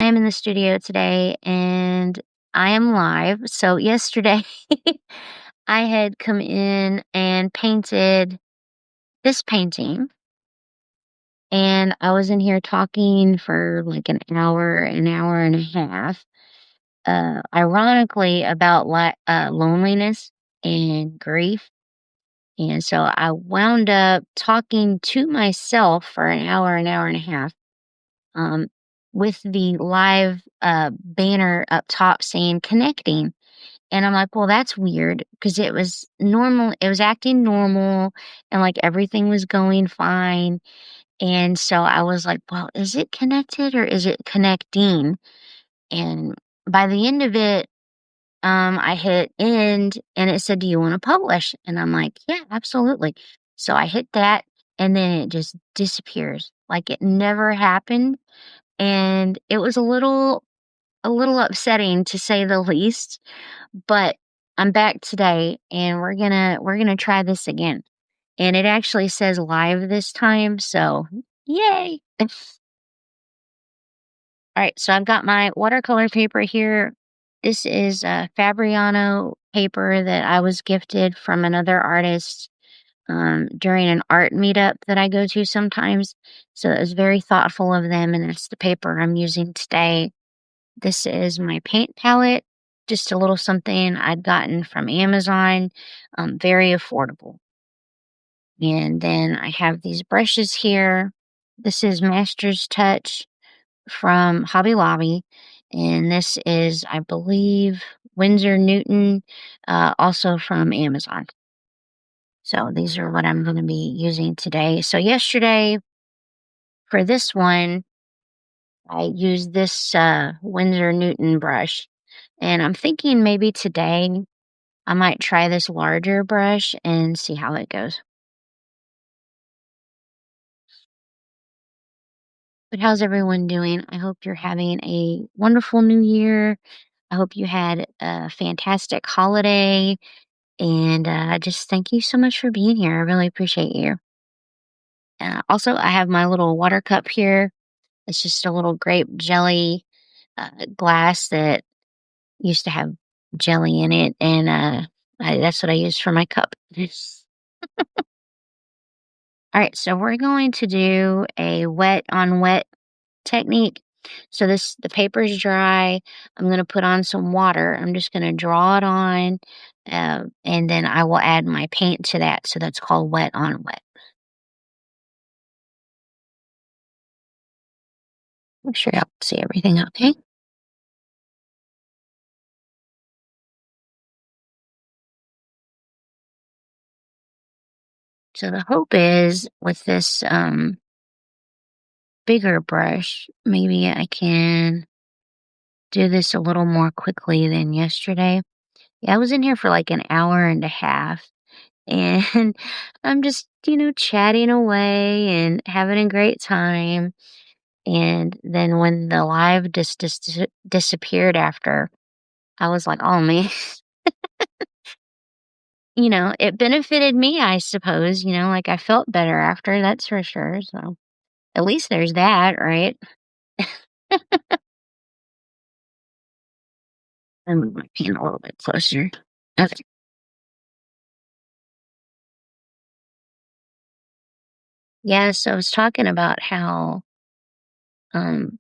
I am in the studio today and I am live. So, yesterday, I had come in and painted this painting, and I was in here talking for like an hour and a half, ironically, about loneliness and grief. And so I wound up talking to myself for an hour and a half, um, with the live banner up top saying connecting. And I'm like, well, that's weird because it was normal. It was acting normal and like everything was going fine. And so I was like, well, is it connected or is it connecting? And by the end of it, I hit end and it said, do you want to publish? And I'm like, yeah, absolutely. So I hit that and then it just disappears like it never happened. And it was a little upsetting to say the least, but I'm back today and we're gonna try this again. And it actually says live this time, so yay. All right, so I've got my watercolor paper here. This is a Fabriano paper that I was gifted from another artist during an art meetup that I go to sometimes. So it was very thoughtful of them, and that's the paper I'm using today. This is my paint palette, just a little something I'd gotten from Amazon, very affordable. And then I have these brushes here. This is Master's Touch from Hobby Lobby. And this is, I believe, Winsor Newton, also from Amazon. So these are what I'm going to be using today. So yesterday, for this one, I used this Winsor Newton brush. And I'm thinking maybe today I might try this larger brush and see how it goes. But how's everyone doing? I hope you're having a wonderful new year. I hope you had a fantastic holiday. And just thank you so much for being here. I really appreciate you. Also, I have my little water cup here. It's just a little grape jelly glass that used to have jelly in it. And that's what I use for my cup. All right, so we're going to do a wet on wet technique. So the paper is dry. I'm going to put on some water. I'm just going to draw it on, and then I will add my paint to that. So that's called wet on wet. Make sure y'all can see everything okay. So the hope is with this bigger brush, maybe I can do this a little more quickly than yesterday. Yeah, I was in here for like an hour and a half. And I'm just, chatting away and having a great time. And then when the live just disappeared after, I was like, oh man, it benefited me, I suppose. Like I felt better after, that's for sure. So at least there's that, right? I move my pen a little bit closer. Okay. Yeah, so I was talking about how um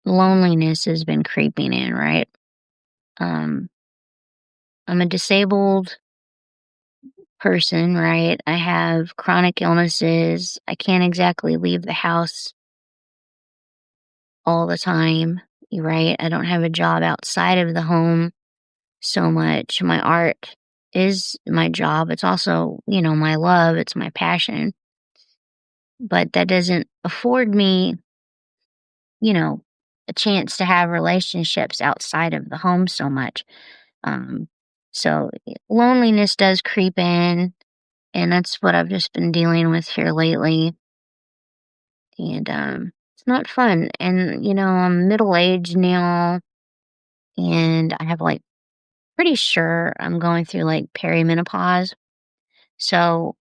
loneliness has been creeping in, right? Um, I'm a disabled person, right? I have chronic illnesses. I can't exactly leave the house all the time, right? I don't have a job outside of the home so much. My art is my job. It's also, my love, it's my passion. But that doesn't afford me, you know, a chance to have relationships outside of the home so much. Um, so loneliness does creep in, and that's what I've just been dealing with here lately. And it's not fun. And I'm middle aged now, and I have like pretty sure I'm going through like perimenopause. So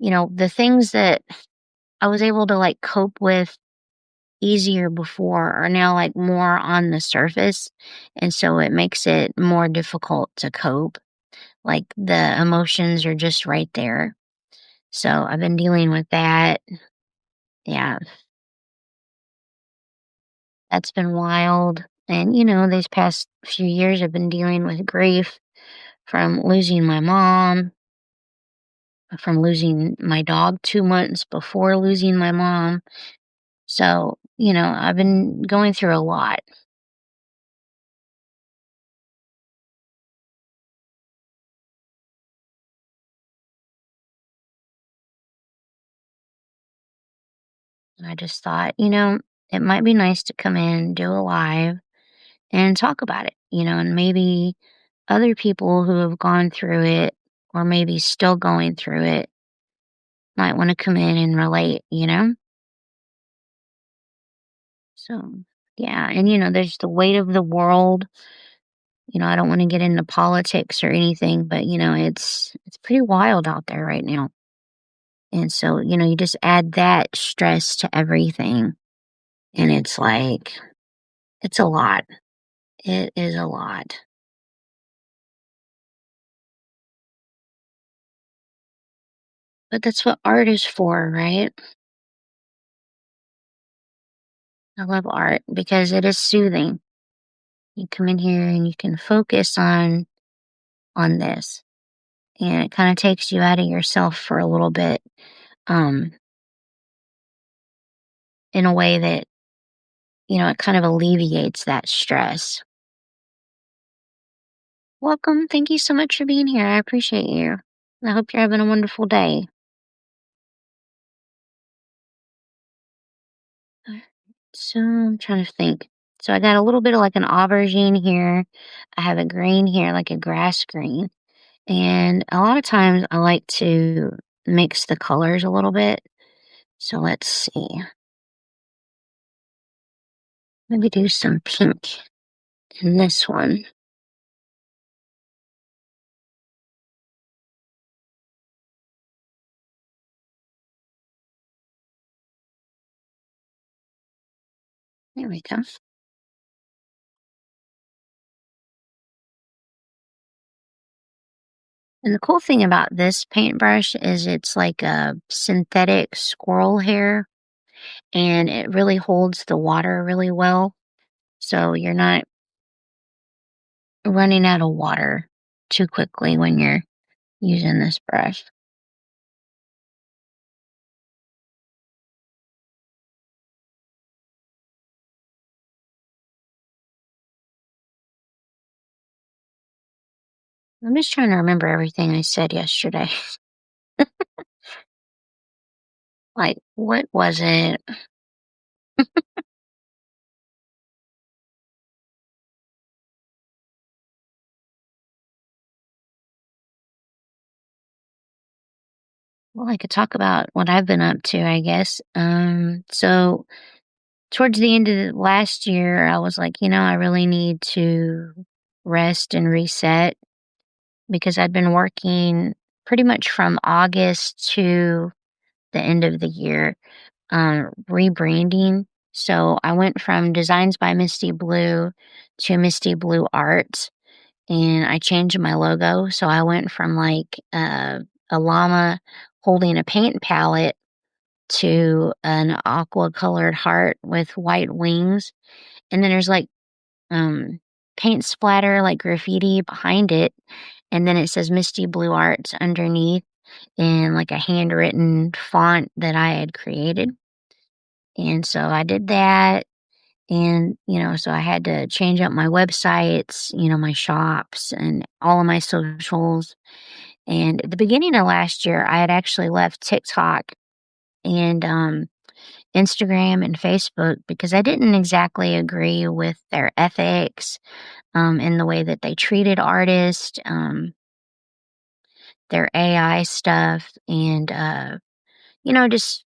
the things that I was able to like cope with easier before are now, like, more on the surface, and so it makes it more difficult to cope. Like, the emotions are just right there. So, I've been dealing with that. Yeah, that's been wild. And, these past few years, I've been dealing with grief from losing my mom, from losing my dog 2 months before losing my mom. So, I've been going through a lot. I just thought, it might be nice to come in, do a live, and talk about it, and maybe other people who have gone through it or maybe still going through it might want to come in and relate. So, yeah. And, there's the weight of the world. I don't want to get into politics or anything, but, it's pretty wild out there right now. And so, you just add that stress to everything. And it's like, it's a lot. It is a lot. But that's what art is for, right? I love art because it is soothing. You come in here and you can focus on this, and it kind of takes you out of yourself for a little bit, um, in a way that it kind of alleviates that stress. Welcome. Thank you so much for being here. I appreciate you. I hope you're having a wonderful day. So I'm trying to think. So I got a little bit of like an aubergine here. I have a green here, like a grass green. And a lot of times I like to mix the colors a little bit. So let's see. Maybe do some pink in this one. There we go. And the cool thing about this paintbrush is it's like a synthetic squirrel hair, and it really holds the water really well. So you're not running out of water too quickly when you're using this brush. I'm just trying to remember everything I said yesterday. Like, what was it? Well, I could talk about what I've been up to, I guess. So towards the end of last year, I was like, I really need to rest and reset because I'd been working pretty much from August to the end of the year, rebranding. So I went from Designs by Misty Blue to Misty Blue Arts, and I changed my logo. So I went from like a llama holding a paint palette to an aqua colored heart with white wings. And then there's like um, paint splatter, like graffiti behind it. And then it says Misty Blue Arts underneath in like a handwritten font that I had created. And so I did that. And, so I had to change up my websites, my shops and all of my socials. And at the beginning of last year, I had actually left TikTok and Instagram and Facebook because I didn't exactly agree with their ethics, in the way that they treated artists, their AI stuff, and, just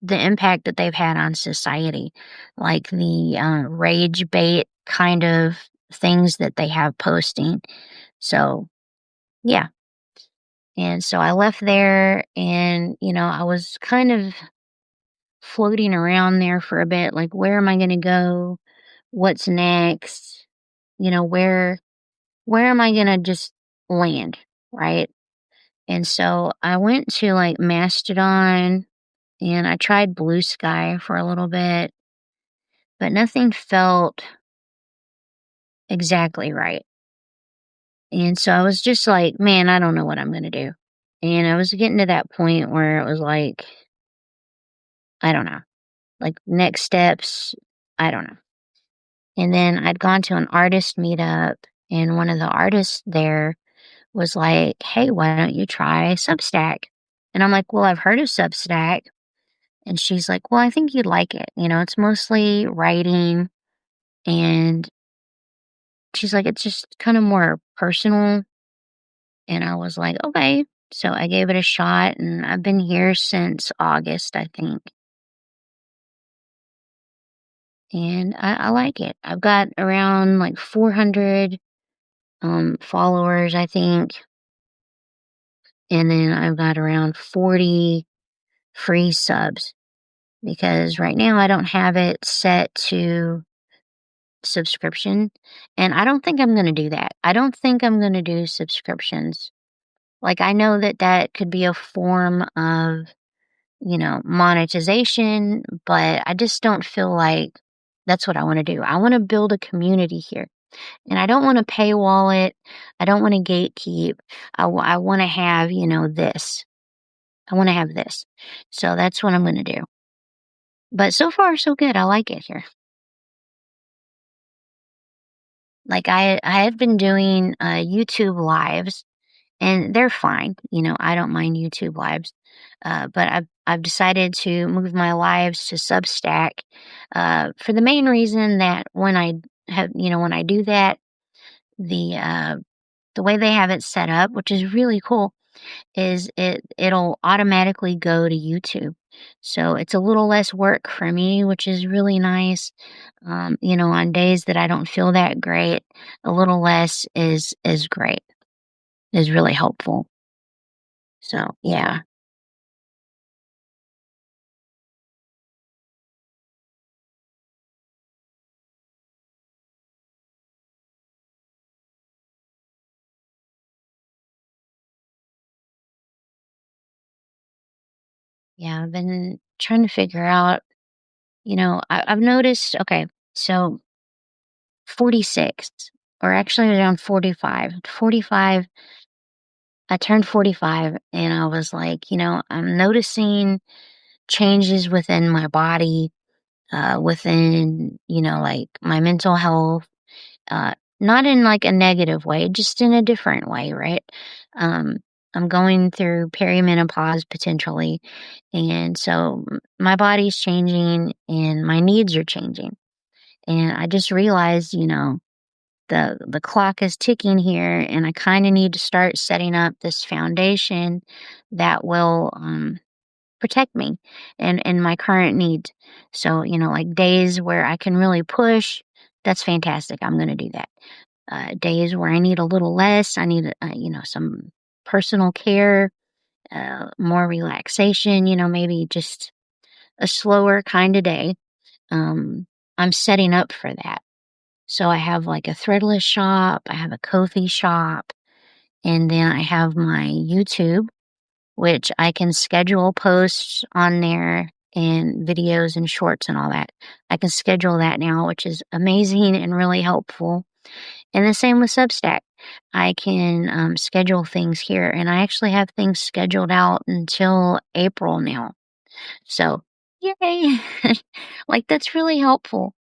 the impact that they've had on society, like the rage bait kind of things that they have posting. So, yeah. And so I left there and, I was kind of floating around there for a bit, like, where am I gonna go? What's next? You know, where am I gonna just land, right? And so I went to, like, Mastodon, and I tried Blue Sky for a little bit, but nothing felt exactly right. And so I was just like, "Man, I don't know what I'm gonna do." And I was getting to that point where it was like, I don't know, like, next steps, I don't know. And then I'd gone to an artist meetup, and one of the artists there was like, "Hey, why don't you try Substack?" And I'm like, "Well, I've heard of Substack." And she's like, "Well, I think you'd like it. You know, it's mostly writing." And she's like, "It's just kind of more personal." And I was like, "Okay." So I gave it a shot, and I've been here since August, I think. And I like it. I've got around like 400 followers, I think. And then I've got around 40 free subs because right now I don't have it set to subscription. And I don't think I'm going to do that. I don't think I'm going to do subscriptions. Like, I know that that could be a form of, monetization, but I just don't feel like that's what I want to do. I want to build a community here. And I don't want to paywall it. I don't want to gatekeep. I want to have, this. I want to have this. So that's what I'm going to do. But so far, so good. I like it here. Like, I have been doing YouTube lives, and they're fine. I don't mind YouTube lives. But I've decided to move my lives to Substack for the main reason that when I do that, the way they have it set up, which is really cool, is it'll automatically go to YouTube. So it's a little less work for me, which is really nice. On days that I don't feel that great, a little less is great, is really helpful. So yeah. Yeah, I've been trying to figure out, I've noticed, okay, so 46, or actually around 45. 45, I turned 45 and I was like, I'm noticing changes within my body, within, like my mental health, not in like a negative way, just in a different way, right? Um, I'm going through perimenopause potentially. And so my body's changing and my needs are changing. And I just realized, the clock is ticking here, and I kind of need to start setting up this foundation that will protect me and my current needs. So, like days where I can really push, that's fantastic. I'm going to do that. Days where I need a little less, I need, some personal care, more relaxation, maybe just a slower kind of day. I'm setting up for that. So I have like a threadless shop, I have a Ko-fi shop, and then I have my YouTube, which I can schedule posts on there and videos and shorts and all that. I can schedule that now, which is amazing and really helpful. And the same with Substack. I can schedule things here, and I actually have things scheduled out until April now. So, yay! Like, that's really helpful.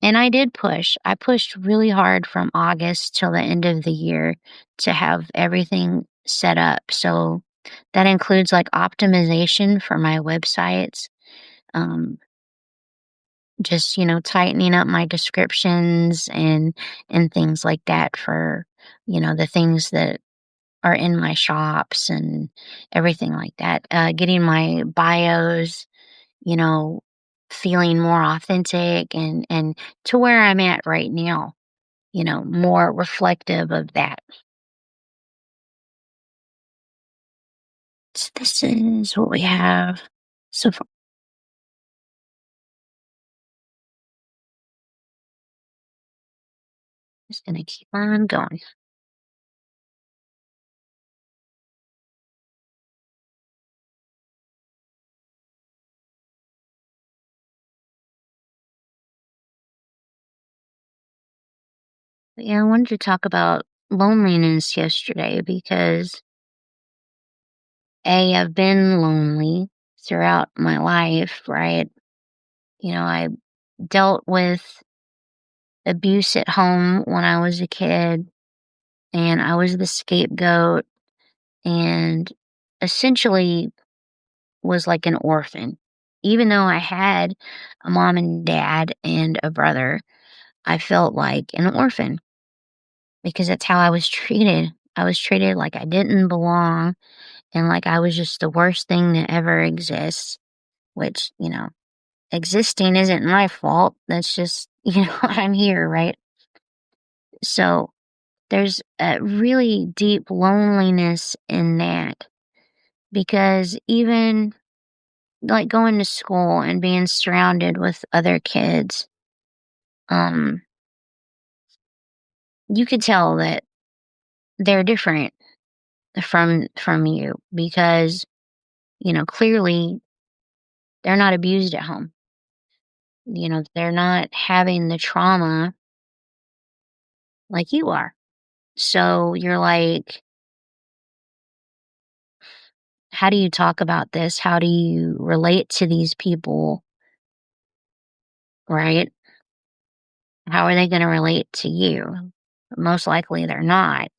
And I did push. I pushed really hard from August till the end of the year to have everything set up. So that includes like optimization for my websites, um, just, tightening up my descriptions and things like that for, the things that are in my shops and everything like that. Getting my bios, you know, feeling more authentic and to where I'm at right now, more reflective of that. So this is what we have. So far, just gonna keep on going. But yeah, I wanted to talk about loneliness yesterday because I've been lonely throughout my life, right? I dealt with abuse at home when I was a kid, and I was the scapegoat and essentially was like an orphan. Even though I had a mom and dad and a brother, I felt like an orphan because that's how I was treated. I was treated like I didn't belong and like I was just the worst thing that ever exists, which, existing isn't my fault. That's just, I'm here, right? So there's a really deep loneliness in that because even like going to school and being surrounded with other kids, um, you could tell that they're different from you because, clearly they're not abused at home. They're not having the trauma like you are. So you're like, how do you talk about this? How do you relate to these people, right? How are they going to relate to you? Most likely they're not.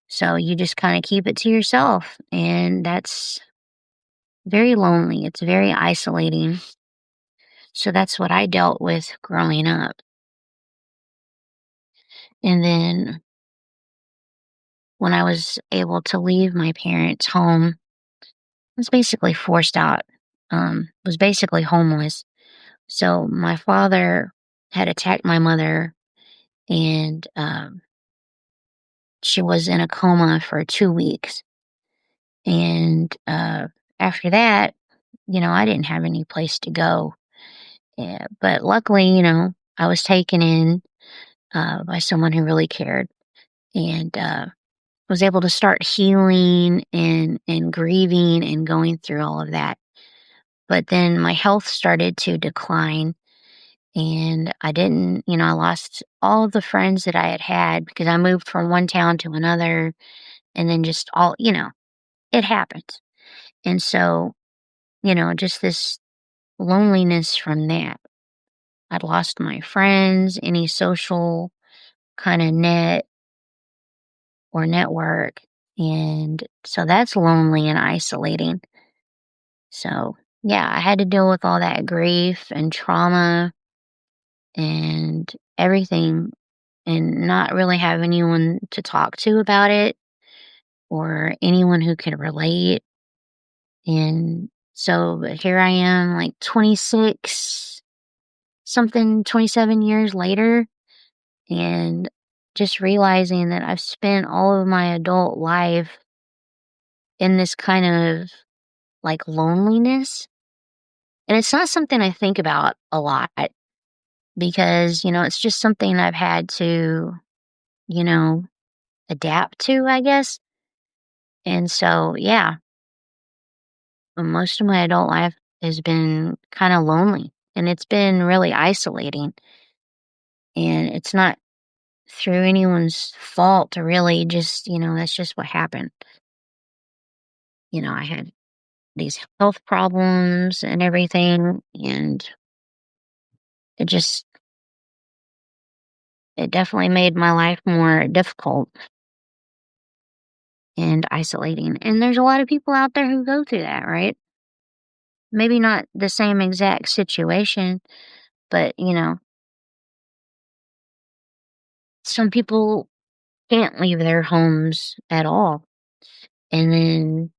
So you just kind of keep it to yourself. And that's very lonely. It's very isolating. So that's what I dealt with growing up. And then when I was able to leave my parents' home, I was basically forced out, was basically homeless. So my father had attacked my mother, and she was in a coma for 2 weeks. And after that, I didn't have any place to go. Yeah, but luckily, I was taken in by someone who really cared and was able to start healing and grieving and going through all of that. But then my health started to decline, and I didn't, I lost all of the friends that I had had because I moved from one town to another, and then just all, it happens. And so, just this loneliness from that. I'd lost my friends, any social kind of net or network. And so that's lonely and isolating. So, yeah, I had to deal with all that grief and trauma and everything and not really have anyone to talk to about it or anyone who could relate. And so here I am, like 26, something, 27 years later, and just realizing that I've spent all of my adult life in this kind of like loneliness. And it's not something I think about a lot because, it's just something I've had to, you know, adapt to, I guess. And so, yeah, most of my adult life has been kind of lonely and it's been really isolating. And it's not through anyone's fault, really, just, that's just what happened. I had these health problems and everything, and it just it definitely made my life more difficult and isolating. And there's a lot of people out there who go through that, right? Maybe not the same exact situation, but some people can't leave their homes at all. And then,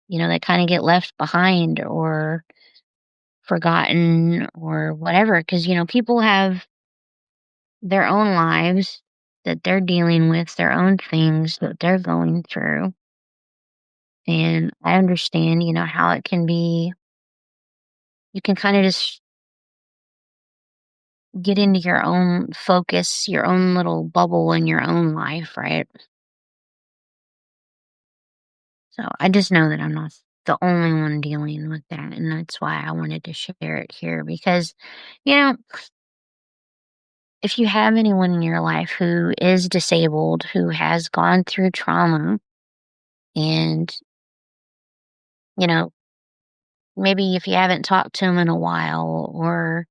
they kind of get left behind or forgotten or whatever. Because, people have their own lives that they're dealing with, their own things that they're going through. And I understand, how it can be, you can kind of just get into your own focus, your own little bubble in your own life, right? So I just know that I'm not the only one dealing with that. And that's why I wanted to share it here because, you know, if you have anyone in your life who is disabled, who has gone through trauma, and, you know, maybe if you haven't talked to them in a while, or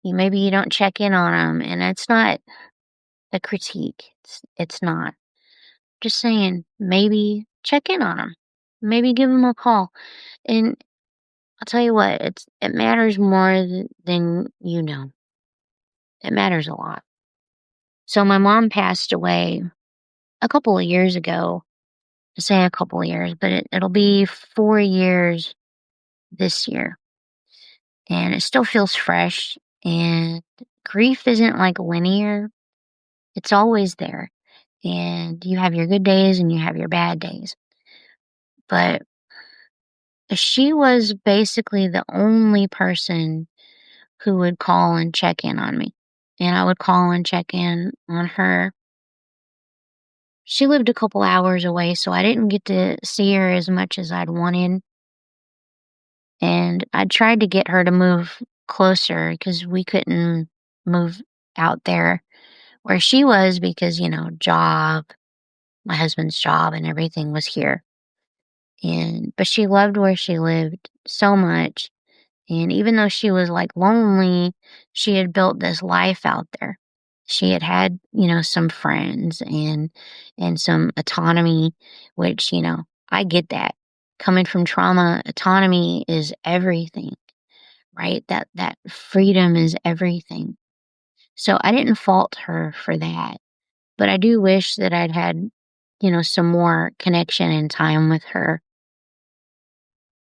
maybe you don't check in on them, and it's not a critique, it's not. Just saying, maybe check in on them, maybe give them a call. And I'll tell you what, it matters more than you know. It matters a lot. So my mom passed away a couple of years ago. I say a couple of years, but it'll be 4 years this year. And it still feels fresh. And grief isn't like linear, it's always there. And you have your good days and you have your bad days. But she was basically the only person who would call and check in on me. And I would call and check in on her. She lived a couple hours away, so I didn't get to see her as much as I'd wanted. And I tried to get her to move closer because we couldn't move out there where she was because, job, my husband's job and everything was here. But she loved where she lived so much. And even though she was like lonely, she had built this life out there. She had had, some friends and some autonomy, which, I get that. Coming from trauma, autonomy is everything, right? That freedom is everything. So I didn't fault her for that. But I do wish that I'd had, some more connection and time with her.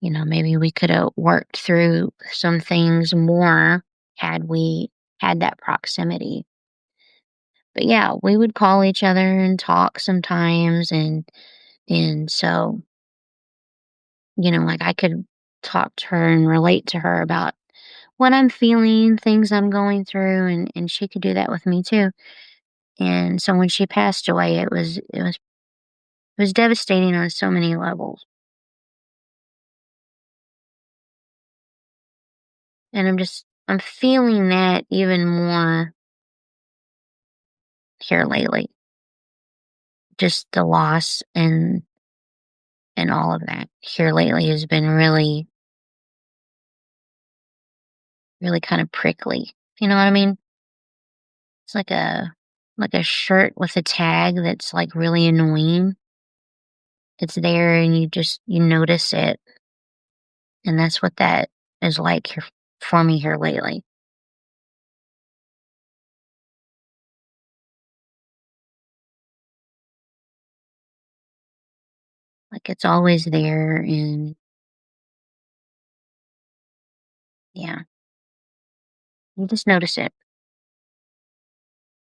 Maybe we could have worked through some things more had we had that proximity. But yeah, we would call each other and talk sometimes and so, like I could talk to her and relate to her about what I'm feeling, things I'm going through, and she could do that with me too. And so when she passed away, it was devastating on so many levels. And I'm feeling that even more here lately. Just the loss and all of that here lately has been really, really kind of prickly. You know what I mean? It's like a shirt with a tag that's like really annoying. It's there and you notice it. And that's what that is like here for me here lately. Like it's always there and yeah, you just notice it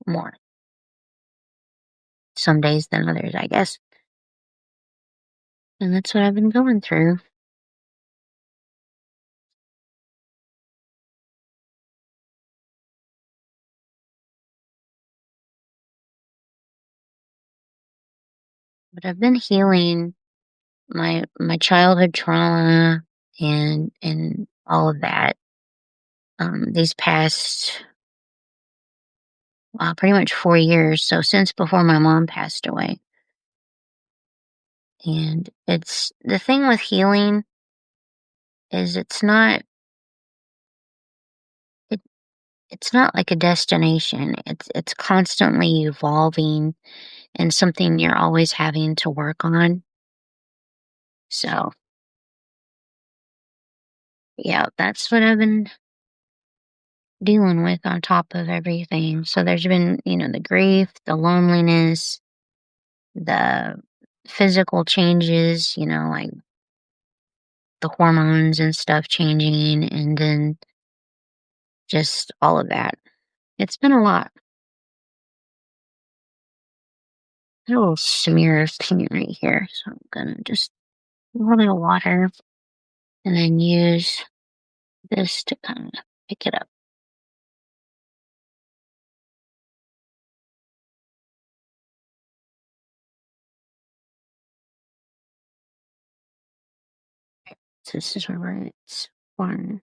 more. Some days than others, I guess. And that's what I've been going through. But I've been healing my childhood trauma and all of that these past pretty much 4 years, so since before my mom passed away. And it's the thing with healing is it, it's not like a destination. It's constantly evolving and something you're always having to work on. So yeah, that's what I've been dealing with on top of everything. So there's been, the grief, the loneliness, the physical changes, like the hormones and stuff changing, and then just all of that. It's been a lot. A little smear of paint right here. So I'm gonna just pour a little water and then use this to kind of pick it up. So this is where it's one.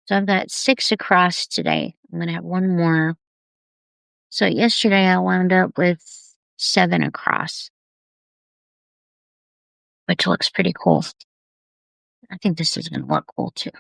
So I've got 6 across today. I'm gonna have one more. So yesterday I wound up with 7 across, which looks pretty cool. I think this is gonna look cool too.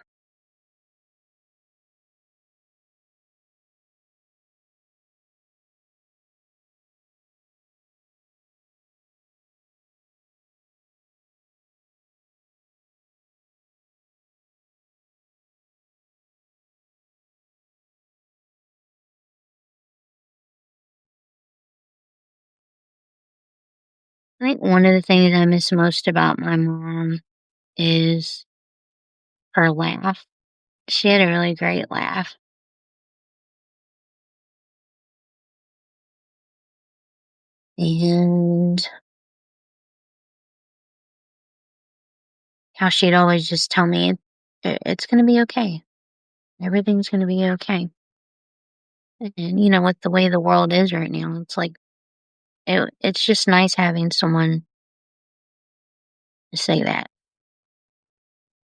I think one of the things I miss most about my mom is her laugh. She had a really great laugh. And how she'd always just tell me, It's going to be okay. Everything's going to be okay." And, with the way the world is right now, it's like, it's just nice having someone to say that.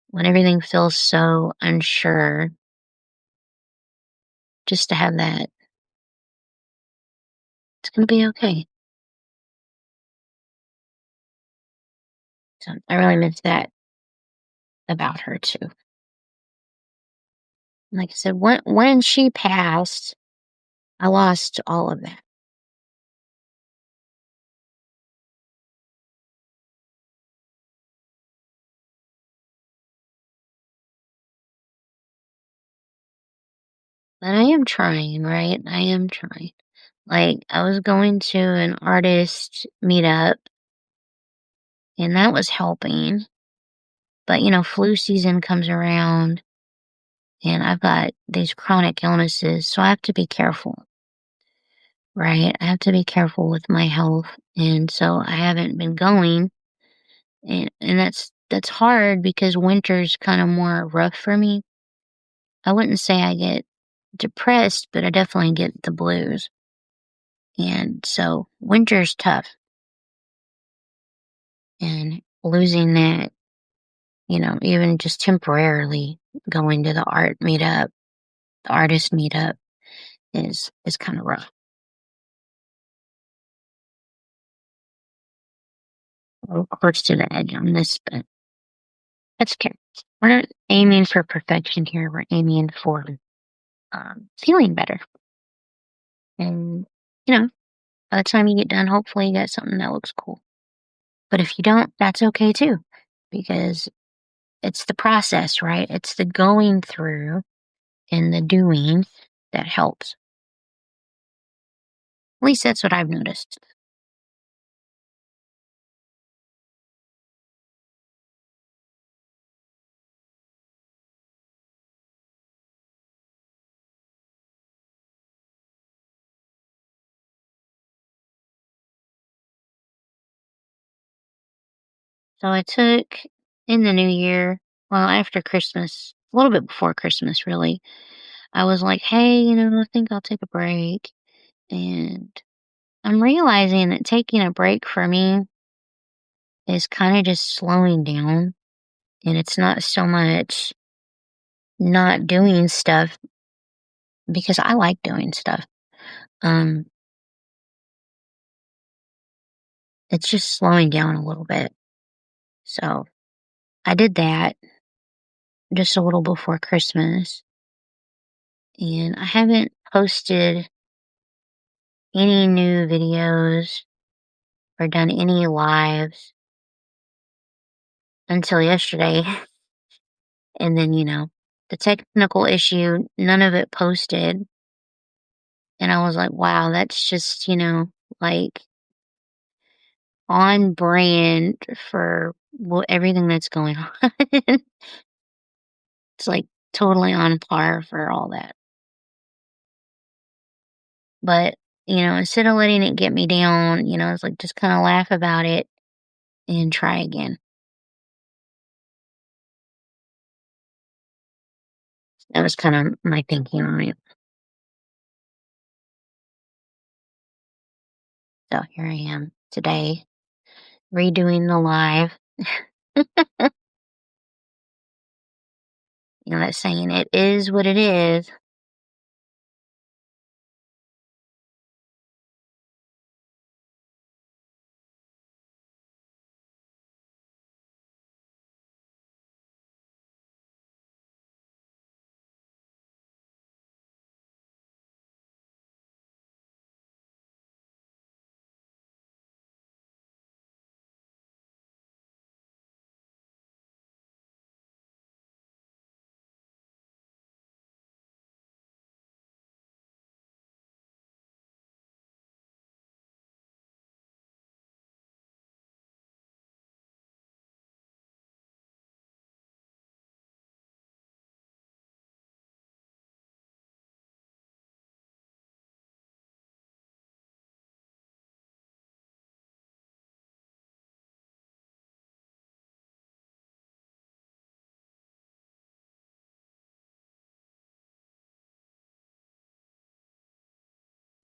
When everything feels so unsure, just to have that, it's going to be okay. So I really miss that about her too. Like I said, when she passed, I lost all of that. But I am trying, right? I am trying. Like, I was going to an artist meetup, and that was helping. But, flu season comes around, and I've got these chronic illnesses, so I have to be careful, right? I have to be careful with my health. And so I haven't been going. And that's hard because winter's kind of more rough for me. I wouldn't say I get depressed, but I definitely get the blues. And so winter's tough. And losing that, even just temporarily going to the the artist meetup is kind of rough. We're close to the edge on this, but that's okay. We're not aiming for perfection here. We're aiming for feeling better. And, by the time you get done, hopefully you got something that looks cool. But if you don't, that's okay too, because it's the process, right? It's the going through and the doing that helps. At least that's what I've noticed. So I took in the new year, well, after Christmas, a little bit before Christmas, really, I was like, hey, I think I'll take a break. And I'm realizing that taking a break for me is kind of just slowing down. And it's not so much not doing stuff because I like doing stuff. Um, it's just slowing down a little bit. So I did that just a little before Christmas. And I haven't posted any new videos or done any lives until yesterday. And then, the technical issue, none of it posted. And I was like, wow, that's just, like on brand for everything that's going on. It's like totally on par for all that. But, instead of letting it get me down, it's like just kind of laugh about it and try again. That was kind of my thinking on it. So here I am today, redoing the live. That saying, it is what it is.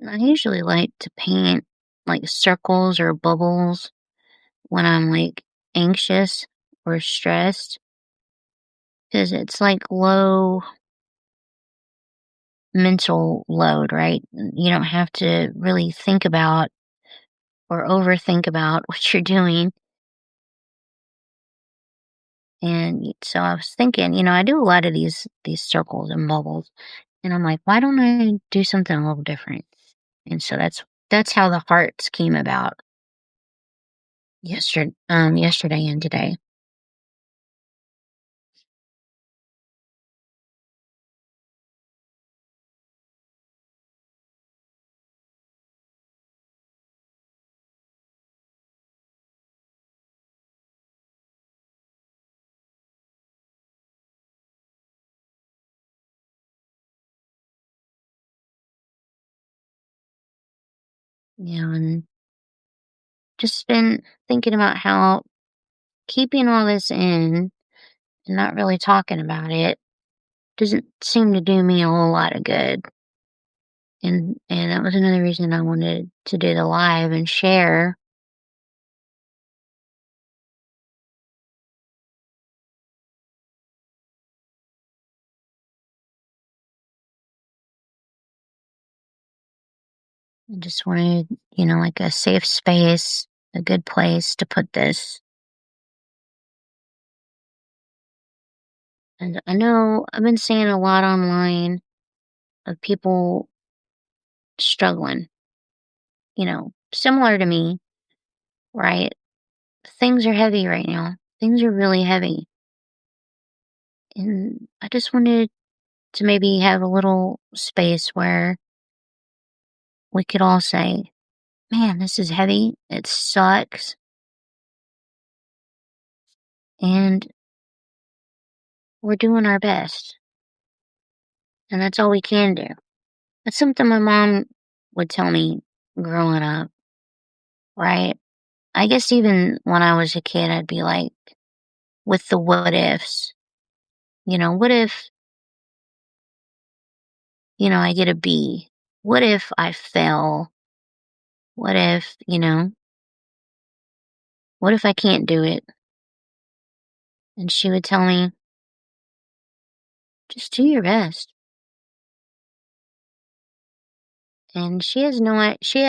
I usually like to paint like circles or bubbles when I'm like anxious or stressed because it's like low mental load, right? You don't have to really think about or overthink about what you're doing. And so I was thinking, I do a lot of these circles and bubbles, and I'm like, why don't I do something a little different? And so that's how the hearts came about yesterday and today. And just been thinking about how keeping all this in and not really talking about it doesn't seem to do me a whole lot of good. And that was another reason I wanted to do the live and share. I just wanted, like a safe space, a good place to put this. And I know I've been seeing a lot online of people struggling, similar to me, right? Things are heavy right now. Things are really heavy. And I just wanted to maybe have a little space where we could all say, man, this is heavy. It sucks. And we're doing our best. And that's all we can do. That's something my mom would tell me growing up, right? I guess even when I was a kid, I'd be like, with the what ifs, what if, I get a B? What if I fail? What if, what if I can't do it? And she would tell me, just do your best. And she has no, she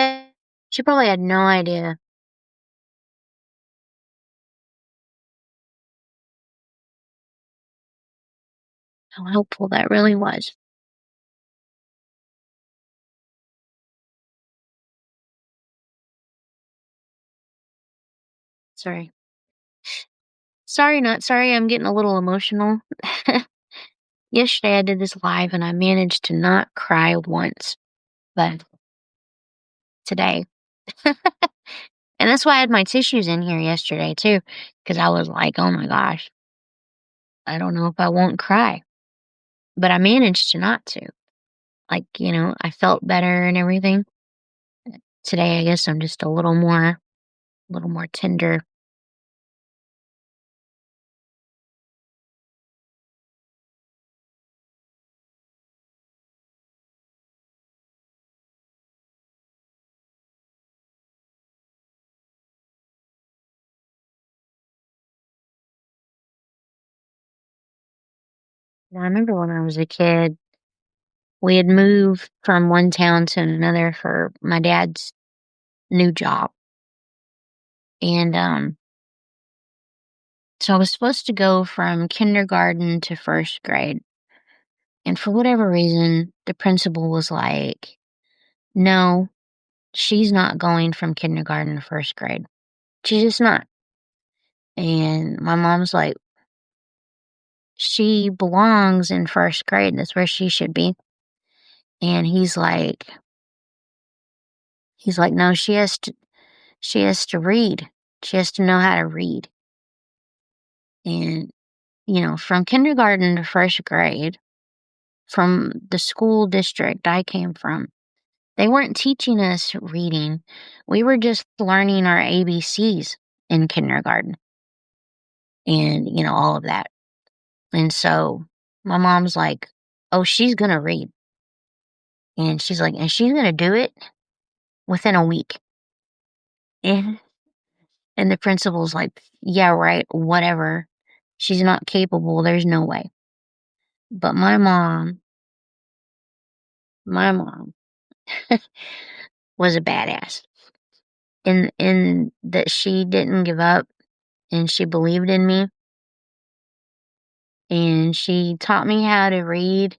probably had no idea how helpful that really was. Sorry. Sorry, not sorry. I'm getting a little emotional. Yesterday I did this live and I managed to not cry once, but today. And that's why I had my tissues in here yesterday too, because I was like, oh my gosh, I don't know if I won't cry. But I managed to not to. Like, I felt better and everything. Today I guess I'm just a little more tender. I remember when I was a kid, we had moved from one town to another for my dad's new job. And so I was supposed to go from kindergarten to first grade. And for whatever reason, the principal was like, no, she's not going from kindergarten to first grade. She's just not. And my mom's like, she belongs in first grade. That's where she should be. And he's like, no, she has to read. She has to know how to read. And, from kindergarten to first grade, from the school district I came from, they weren't teaching us reading. We were just learning our ABCs in kindergarten and, all of that. And so my mom's like, oh, she's going to read. And she's like, and she's going to do it within a week. And, and the principal's like, yeah, right, whatever. She's not capable. There's no way. But my mom was a badass in that she didn't give up and she believed in me and she taught me how to read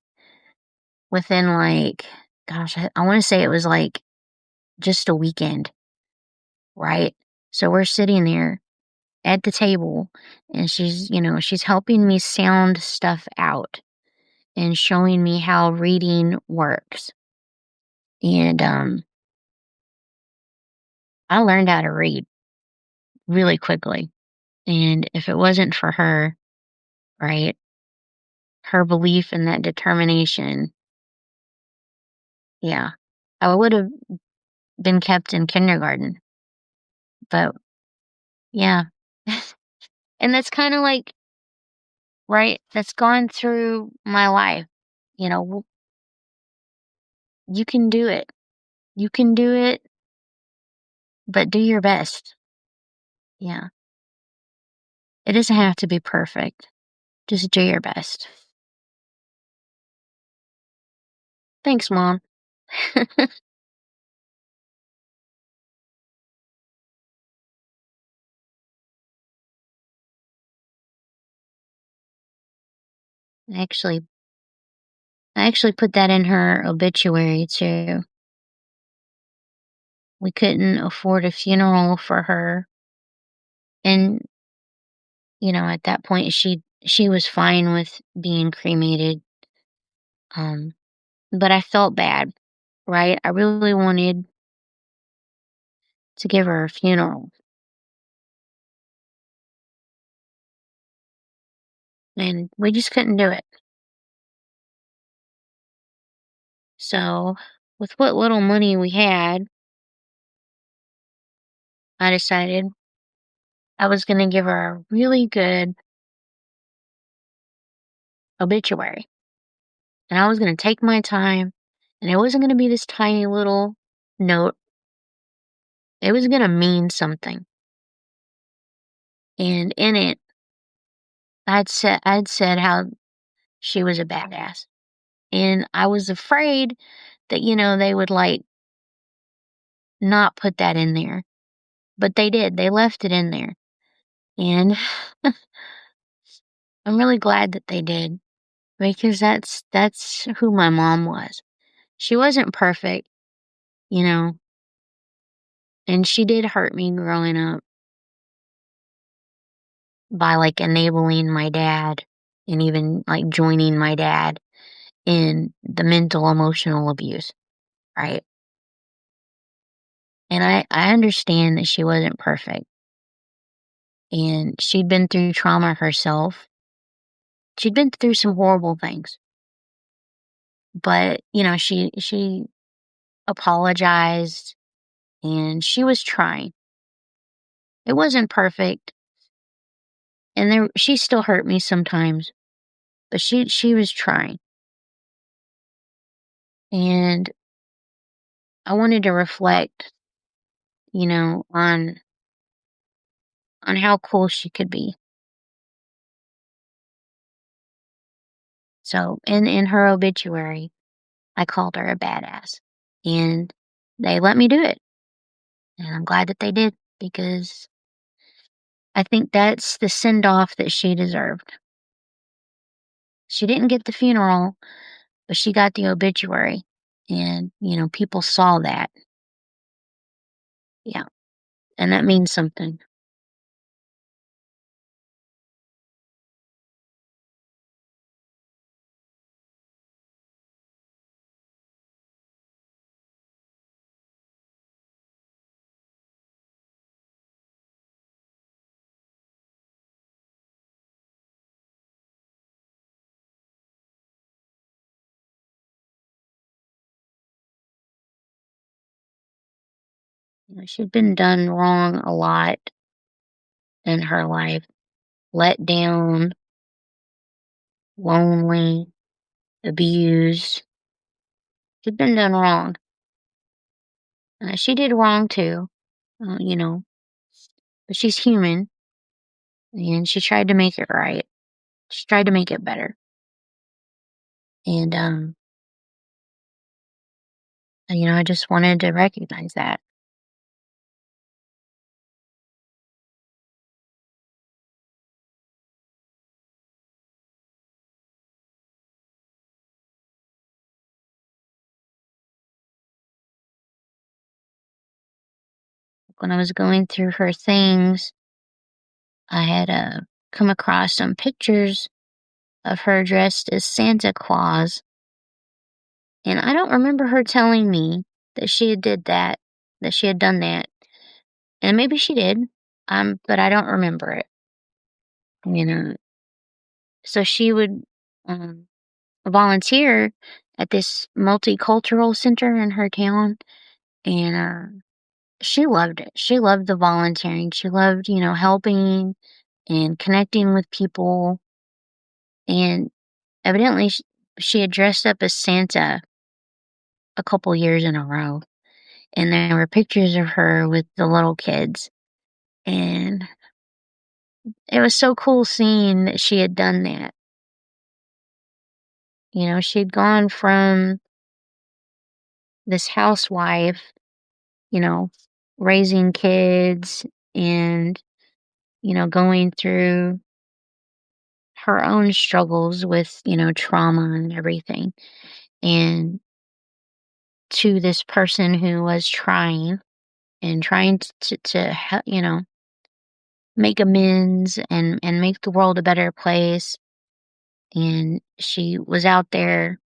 within like, gosh, I want to say it was like just a weekend, right? So we're sitting there at the table and she's helping me sound stuff out and showing me how reading works. And I learned how to read really quickly. And if it wasn't for her, right, her belief and that determination, yeah, I would have been kept in kindergarten. But yeah. And that's kind of like, right, that's gone through my life. You can do it. You can do it, but do your best. Yeah. It doesn't have to be perfect. Just do your best. Thanks, Mom. Actually, I actually put that in her obituary too. We couldn't afford a funeral for her. And, at that point she was fine with being cremated. Um, but I felt bad, right? I really wanted to give her a funeral. And we just couldn't do it. So, with what little money we had, I decided I was going to give her a really good obituary. And I was going to take my time, and it wasn't going to be this tiny little note. It was going to mean something. And in it, I'd said how she was a badass. And I was afraid that, they would like not put that in there. But they did. They left it in there. And I'm really glad that they did because that's who my mom was. She wasn't perfect, you know, and she did hurt me growing up by like enabling my dad and even like joining my dad in the mental emotional abuse, right? And I understand that she wasn't perfect and she'd been through trauma herself. She'd been through some horrible things. But, she apologized and she was trying. It wasn't perfect. And she still hurt me sometimes, but she was trying. And I wanted to reflect, on how cool she could be. So in her obituary, I called her a badass. And they let me do it. And I'm glad that they did because I think that's the send off that she deserved. She didn't get the funeral, but she got the obituary. And, people saw that. Yeah. And that means something. She'd been done wrong a lot in her life, let down, lonely, abused. She'd been done wrong. She did wrong too, but she's human and she tried to make it right. She tried to make it better. And, I just wanted to recognize that. When I was going through her things, I had come across some pictures of her dressed as Santa Claus. And I don't remember her telling me that she had that she had done that. And maybe she did, but I don't remember it. You know, so she would um, volunteer at this multicultural center in her town, and she loved it. She loved the volunteering. She loved, helping and connecting with people. And evidently, she had dressed up as Santa a couple years in a row. And there were pictures of her with the little kids. And it was so cool seeing that she had done that. She had gone from this housewife, you know, raising kids and, going through her own struggles with, trauma and everything. And to this person who was trying and trying to make amends and make the world a better place. And she was out there,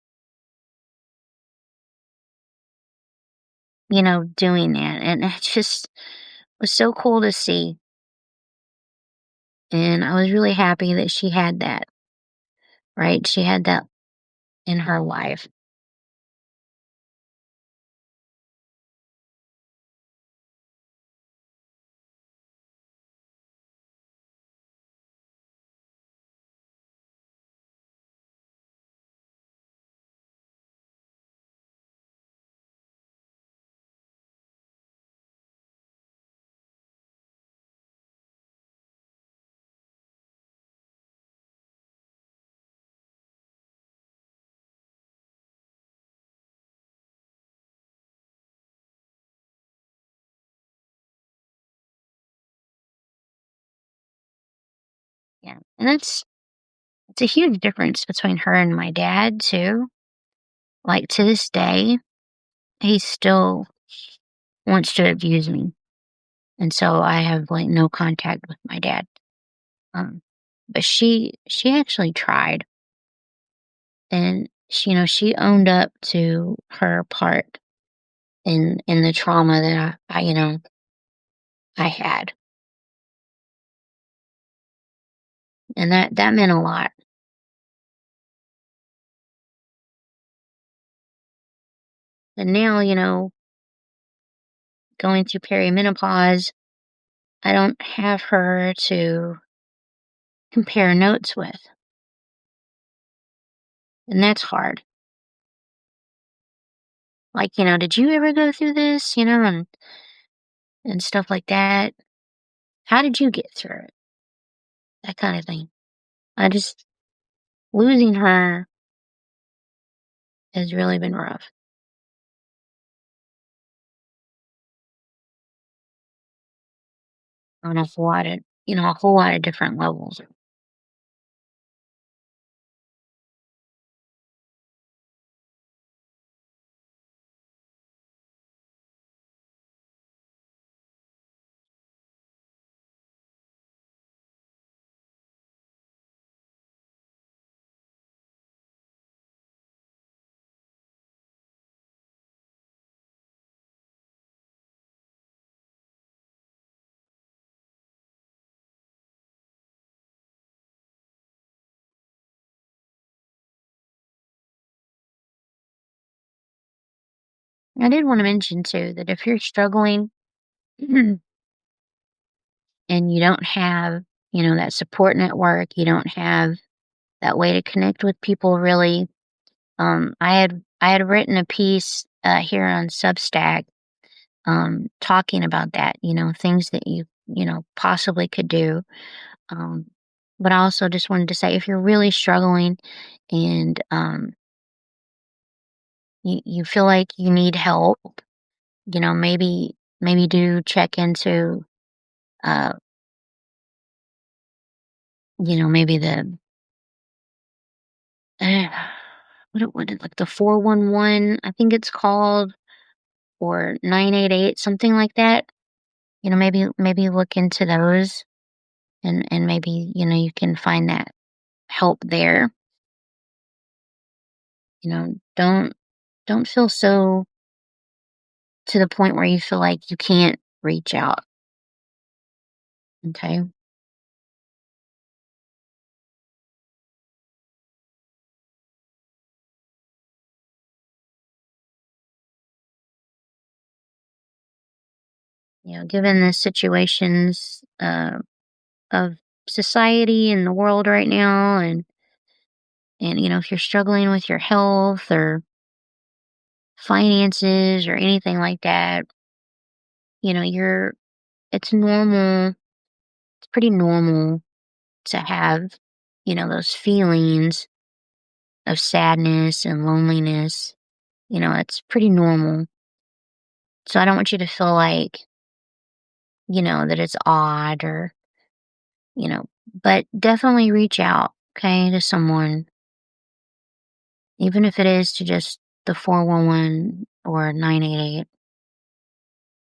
doing that. And it just was so cool to see. And I was really happy that she had that, right? She had that in her life. Yeah. And it's a huge difference between her and my dad, too. Like, to this day, he still wants to abuse me. And so I have, like, no contact with my dad. But she actually tried. And she owned up to her part in the trauma that I had. And that meant a lot. And now, going through perimenopause, I don't have her to compare notes with. And that's hard. Like, did you ever go through this, and stuff like that? How did you get through it? That kind of thing. I just, losing her has really been rough on a whole lot of, a whole lot of different levels. I did want to mention too that if you're struggling and you don't have, that support network, you don't have that way to connect with people really. I had written a piece here on Substack talking about that, things that you possibly could do. Um, but I also just wanted to say if you're really struggling and you feel like you need help, maybe do check into uh, maybe the uh, like the 411, I think it's called, or 988, something like that. Maybe look into those and maybe, you can find that help there. Don't feel so to the point where you feel like you can't reach out. Okay. Given the situations of society and the world right now, and if you're struggling with your health or finances or anything like that, you're it's normal. It's pretty normal to have, those feelings of sadness and loneliness. It's pretty normal. So I don't want you to feel like, that it's odd or, but definitely reach out, okay, to someone, even if it is to just the 411 or 988,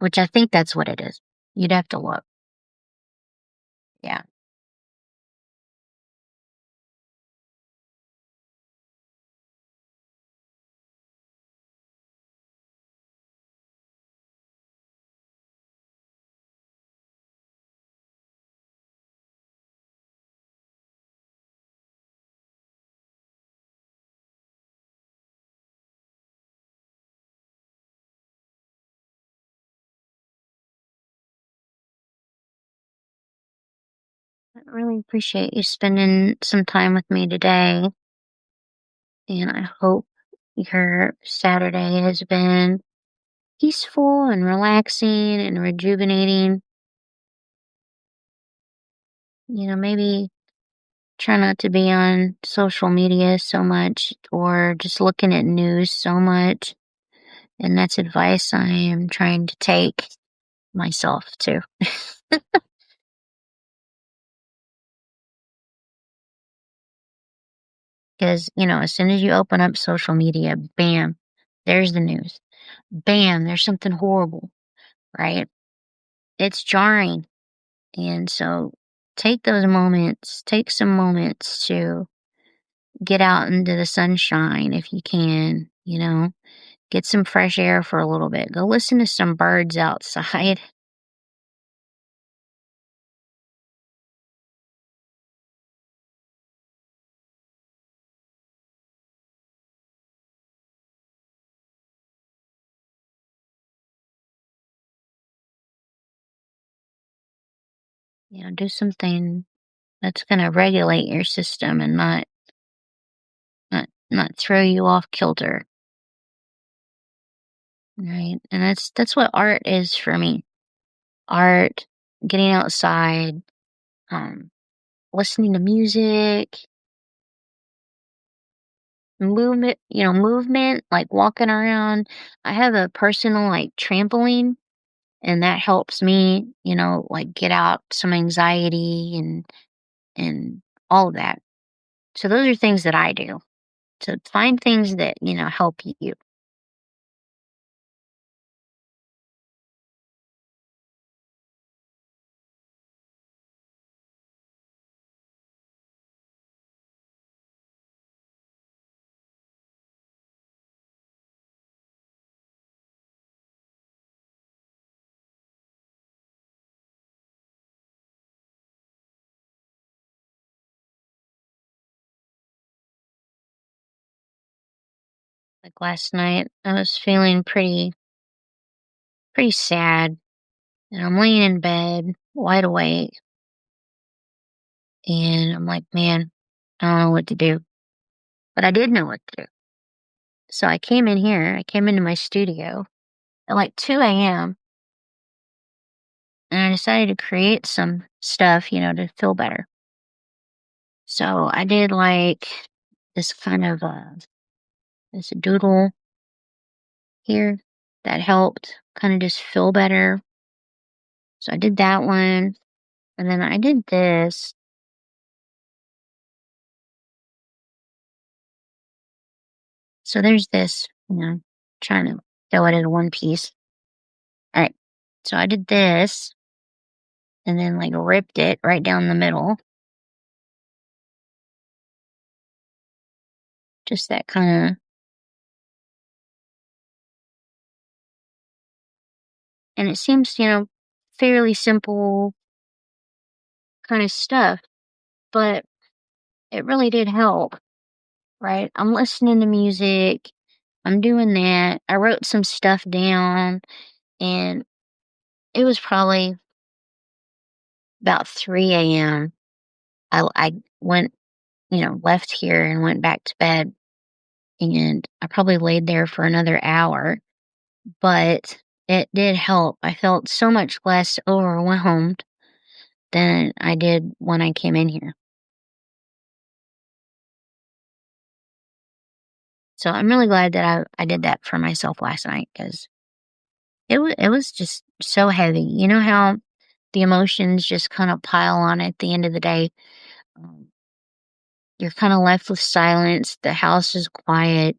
which I think that's what it is. You'd have to look. Yeah. I really appreciate you spending some time with me today. And I hope your Saturday has been peaceful and relaxing and rejuvenating. Maybe try not to be on social media so much or just looking at news so much. And that's advice I am trying to take myself too. Because, as soon as you open up social media, bam, there's the news. Bam, there's something horrible, right? It's jarring. And so take some moments to get out into the sunshine if you can, get some fresh air for a little bit. Go listen to some birds outside. Do something that's going to regulate your system and not throw you off kilter, right? And that's what art is for me. Art, getting outside, um, listening to music, movement, like walking around. I have a personal like trampoline, and that helps me, like get out some anxiety and all of that. So those are things that I do to find things that, help you. Like last night, I was feeling pretty sad, and I'm laying in bed, wide awake, and I'm like, man, I don't know what to do. But I did know what to do. So I came in here, I came into my studio at like 2 a.m. and I decided to create some stuff, to feel better. So I did like this kind of this doodle here that helped kind of just feel better. So I did that one, and then I did this. So there's this, trying to throw it in one piece. All right. So I did this and then like ripped it right down the middle. Just that kind of, and it seems, fairly simple kind of stuff, but it really did help, right? I'm listening to music. I'm doing that. I wrote some stuff down, and it was probably about 3 a.m. I went, left here and went back to bed, and I probably laid there for another hour, but it did help. I felt so much less overwhelmed than I did when I came in here. So I'm really glad that I did that for myself last night because it was just so heavy. You know how the emotions just kind of pile on at the end of the day. Um, you're kind of left with silence. The house is quiet,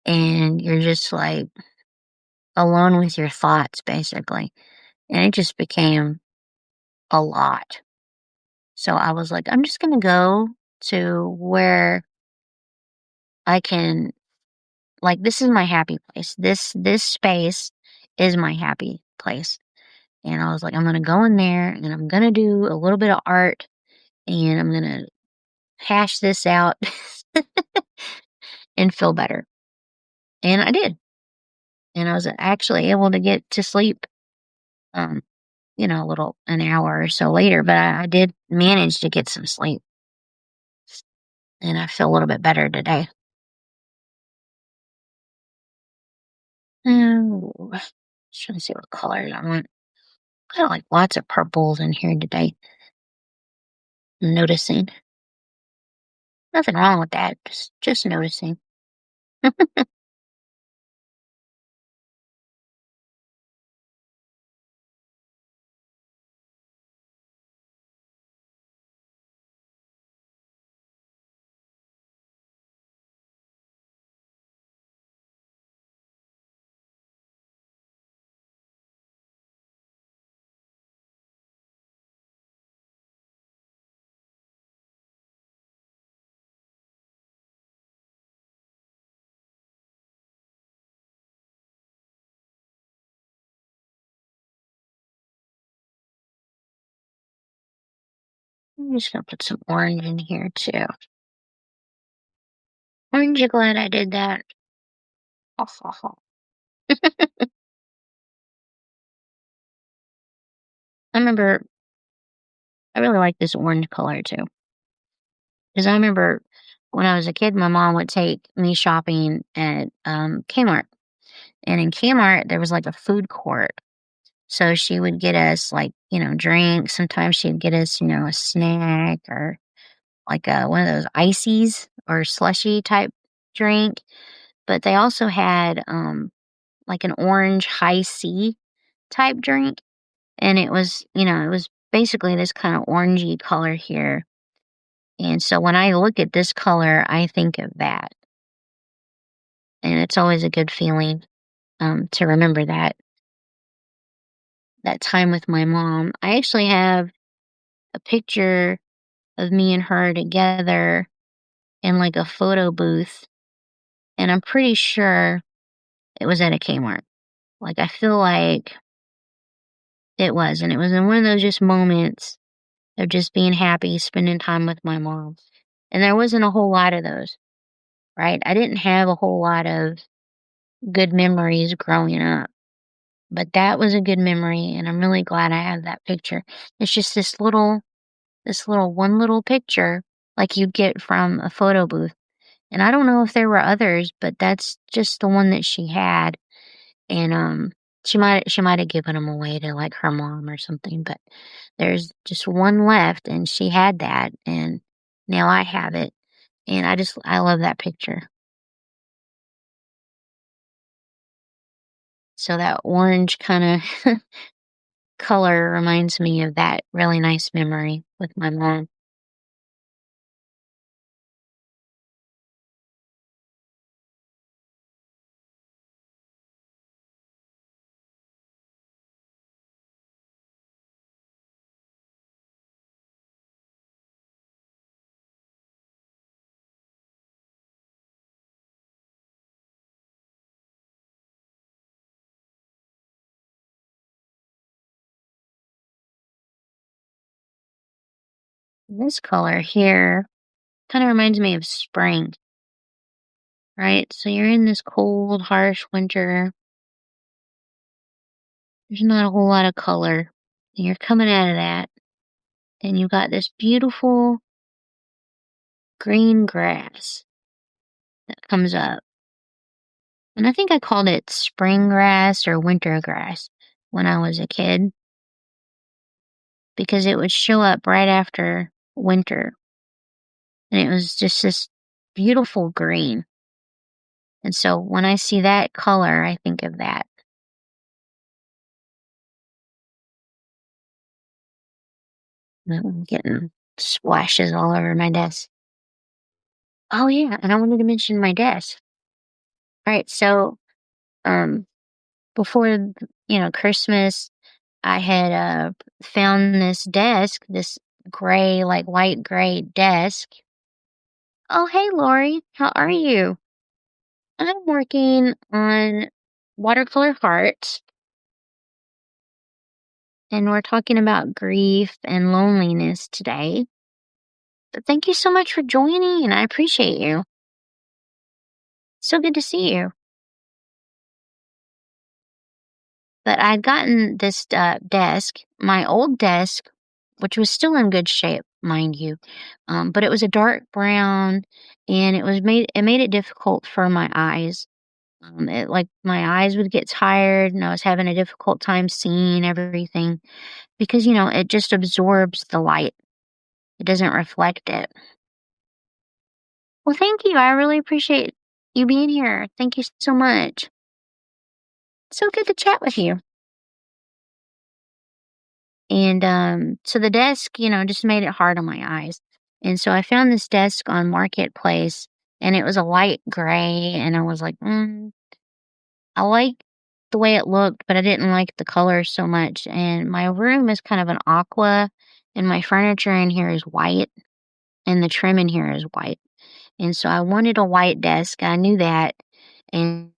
and you're just like alone with your thoughts, basically. And it just became a lot. So I was like, I'm just gonna go to where I can, like, this is my happy place. This space is my happy place. And I was like, I'm gonna go in there and I'm gonna do a little bit of art and I'm gonna hash this out and feel better. And I did. And I was actually able to get to sleep, um, an hour or so later, but I did manage to get some sleep and I feel a little bit better today. Oh, just trying to see what colors I want. Got like lots of purples in here today. I'm noticing. Nothing wrong with that. Just noticing. I'm just gonna put some orange in here too. Aren't you glad I did that? I remember I really like this orange color too. Because I remember when I was a kid, my mom would take me shopping at Kmart. And in Kmart, there was like a food court. So she would get us like, drinks. Sometimes she'd get us, a snack or like one of those ices or slushy type. drink, but they also had, like an orange high C type drink, and it was basically this kinda orangey color here, and so when I look at this color, I think of that, and it's always a good feeling, to remember that time with my mom. I actually have a picture of me and her together in, like, a photo booth, and I'm pretty sure it was at a Kmart. Like, I feel like it was, and it was in one of those just moments of just being happy, spending time with my mom, and there wasn't a whole lot of those, right? I didn't have a whole lot of good memories growing up, but that was a good memory, and I'm really glad I have that picture. It's just this little one little picture like you get from a photo booth, and I don't know if there were others, but that's just the one that she had, and, she might have given them away to, like, her mom or something, but there's just one left, and she had that, and now I have it, and I love that picture. So that orange kinda color reminds me of that really nice memory with my mom. This color here kinda reminds me of spring, right? So you're in this cold, harsh winter. There's not a whole lot of color. And you're coming out of that, and you've got this beautiful green grass that comes up. And I think I called it spring grass or winter grass when I was a kid because it would show up right after winter. And it was just this beautiful green. And so when I see that color, I think of that. I'm getting splashes all over my desk. Oh yeah, and I wanted to mention my desk. Right. So um before Christmas, I had found this desk, this gray, like light gray desk. Oh hey Lori, how are you? I'm working on watercolor hearts, and we're talking about grief and loneliness today. But thank you so much for joining, and I appreciate you. So good to see you. But I'd gotten this desk, my old desk, which was still in good shape, mind you, but it was a dark brown, and it made it difficult for my eyes. My eyes would get tired, and I was having a difficult time seeing everything because it just absorbs the light. It doesn't reflect it. Well, thank you. I really appreciate you being here. Thank you so much. So good to chat with you. And, so the desk, just made it hard on my eyes. And so I found this desk on Marketplace, and it was a light gray, and I was like, I like the way it looked, but I didn't like the color so much. And my room is kind of an aqua, and my furniture in here is white, and the trim in here is white. And so I wanted a white desk. I knew that. And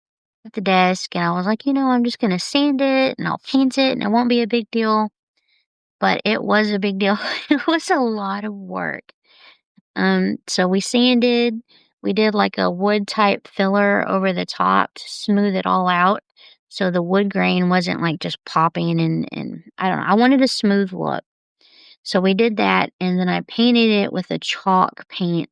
at the desk, and I was like, I'm just gonna sand it and I'll paint it, and it won't be a big deal. But it was a big deal. It was a lot of work. So we sanded, we did like a wood type filler over the top to smooth it all out. So the wood grain wasn't like just popping and I don't know. I wanted a smooth look. So we did that, and then I painted it with a chalk paint.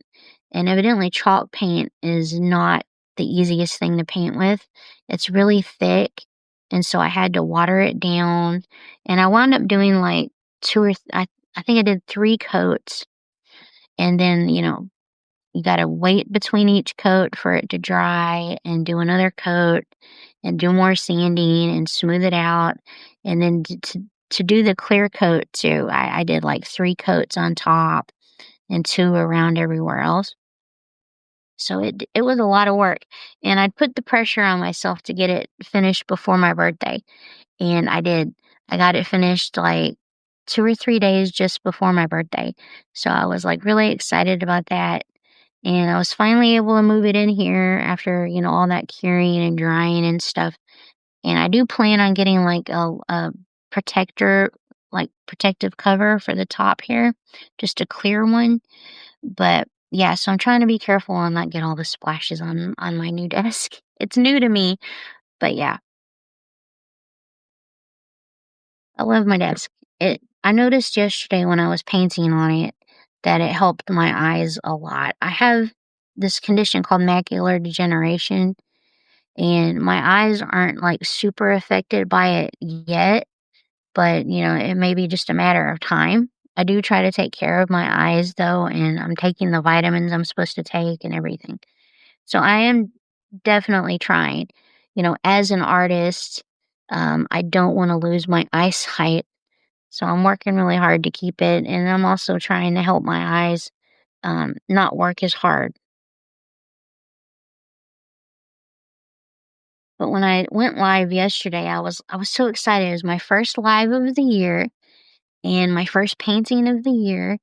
And evidently chalk paint is not the easiest thing to paint with. It's really thick, and so I had to water it down. And I wound up doing like I think I did 3 coats, and then, you gotta wait between each coat for it to dry and do another coat and do more sanding and smooth it out. And then to do the clear coat too, I did like 3 coats on top and 2 around everywhere else. So it was a lot of work, and I put the pressure on myself to get it finished before my birthday, and I did. I got it finished, like, 2 or 3 days just before my birthday, so I was, like, really excited about that, and I was finally able to move it in here after, all that curing and drying and stuff, and I do plan on getting, like, a protector, like, protective cover for the top here, just a clear one, but yeah, so I'm trying to be careful and not get all the splashes on my new desk. It's new to me, but yeah, I love my desk. I noticed yesterday when I was painting on it that it helped my eyes a lot. I have this condition called macular degeneration, and my eyes aren't like super affected by it yet, but it may be just a matter of time. I do try to take care of my eyes though, and I'm taking the vitamins I'm supposed to take and everything. So I am definitely trying. As an artist, I don't want to lose my eyesight. So I'm working really hard to keep it. And I'm also trying to help my eyes not work as hard. But when I went live yesterday, I was so excited. It was my first live of the year and my first painting of the year.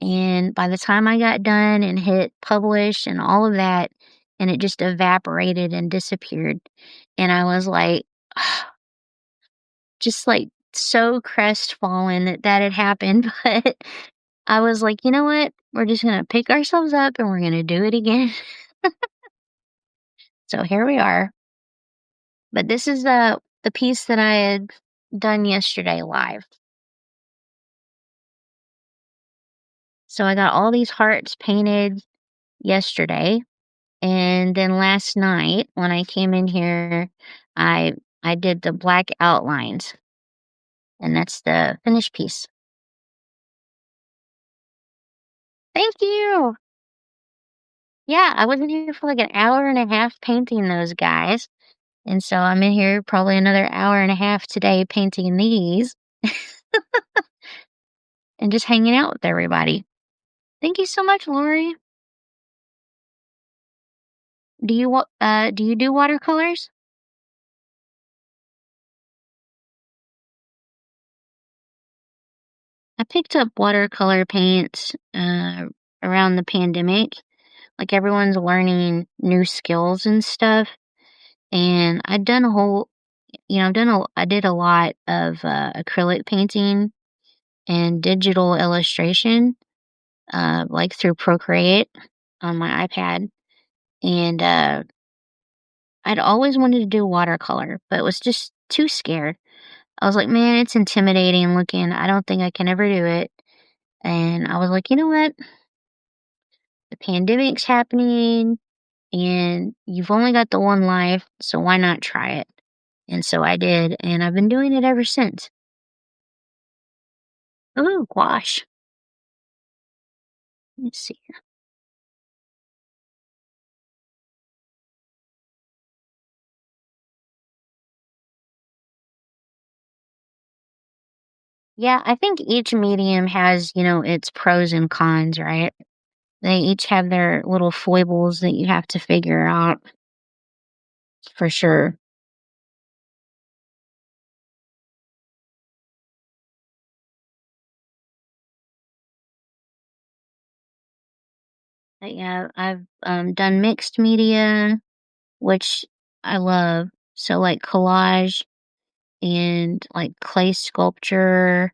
And by the time I got done and hit publish and all of that, and it just evaporated and disappeared. And I was like, just like so crestfallen that had happened. But I was like, you know what? We're just going to pick ourselves up and we're going to do it again. So here we are. But this is the piece that I had done yesterday live. So I got all these hearts painted yesterday. And then last night when I came in here, I did the black outlines, and that's the finished piece. Thank you. Yeah, I was in here for like an hour and a half painting those guys. And so I'm in here probably another hour and a half today painting these and just hanging out with everybody. Thank you so much, Lori. Do you do watercolors? I picked up watercolor paints around the pandemic. Like everyone's learning new skills and stuff. And I'd done a whole, I did a lot of acrylic painting and digital illustration, like through Procreate on my iPad. And I'd always wanted to do watercolor, but was just too scared. I was like, man, it's intimidating looking. I don't think I can ever do it. And I was like, you know what? The pandemic's happening and you've only got the one life, so why not try it? And so I did, and I've been doing it ever since. Oh, gosh. Let's see here. Yeah, I think each medium has, its pros and cons, right? They each have their little foibles that you have to figure out for sure. But yeah, I've done mixed media, which I love. So, like collage and like clay sculpture,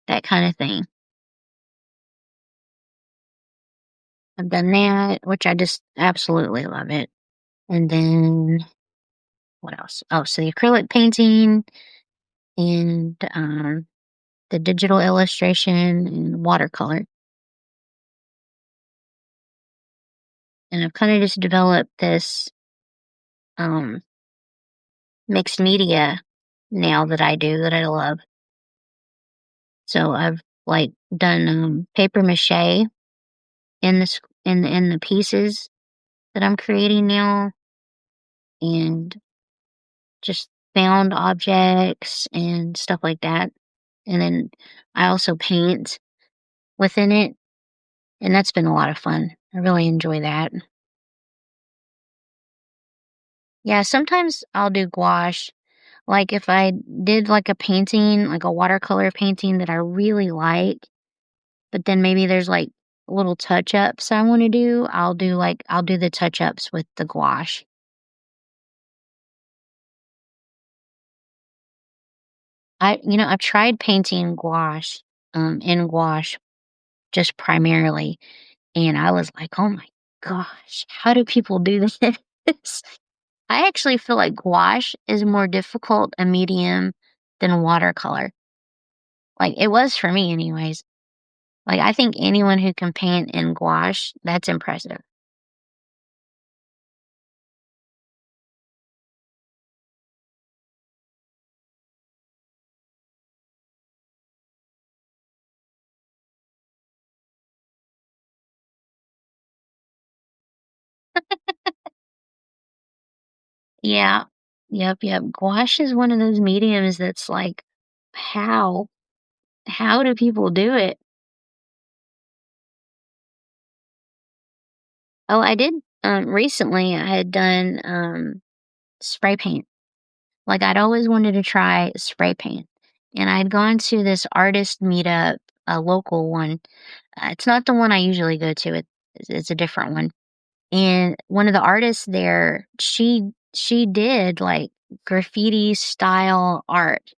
that kind of thing. I've done that, which I just absolutely love it. And then what else? Oh, so the acrylic painting and the digital illustration and watercolor. And I've kind of just developed this um, mixed media now that I do that I love. So I've like done paper mache in the pieces that I'm creating now, and just found objects and stuff like that. And then I also paint within it, and that's been a lot of fun. I really enjoy that. Yeah, sometimes I'll do gouache. Like if I did like a painting, like a watercolor painting that I really like, but then maybe there's like little touch ups I want to do, I'll do the touch ups with the gouache. I've tried painting gouache, in gouache just primarily, and I was like, "Oh my gosh, how do people do this?" I actually feel like gouache is more difficult a medium than watercolor. Like, it was for me anyways. Like, I think anyone who can paint in gouache, that's impressive. Yeah. Yep, yep. Gouache is one of those mediums that's like, how? How do people do it? Oh, I did, recently I had done, spray paint. Like, I'd always wanted to try spray paint, and I'd gone to this artist meetup, a local one. It's not the one I usually go to, it's a different one, and one of the artists there, she did, like, graffiti style art,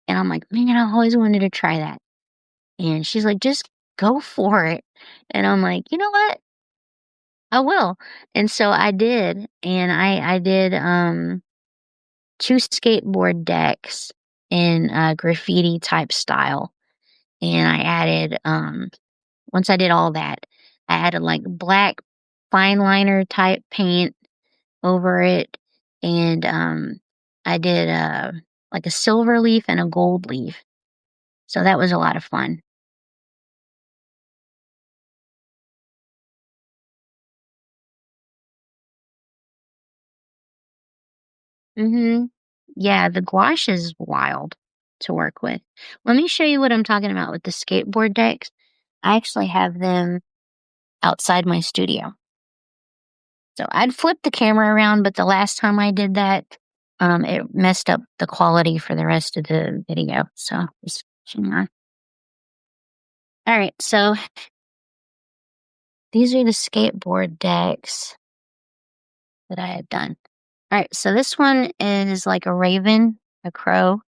and I'm like, "Man, I always wanted to try that." And she's like, "Just go for it." And I'm like, "You know what? I will." And so I did, and I did, 2 skateboard decks in a graffiti type style, and I added, once I did all that, I added, like, black fine liner type paint over it, and, I did, like a silver leaf and a gold leaf, so that was a lot of fun. Mhm. Yeah, the gouache is wild to work with. Let me show you what I'm talking about with the skateboard decks. I actually have them outside my studio. So I'd flip the camera around, but the last time I did that, it messed up the quality for the rest of the video. So just, all right. So these are the skateboard decks that I had done. All right. So this one is like a raven, a crow,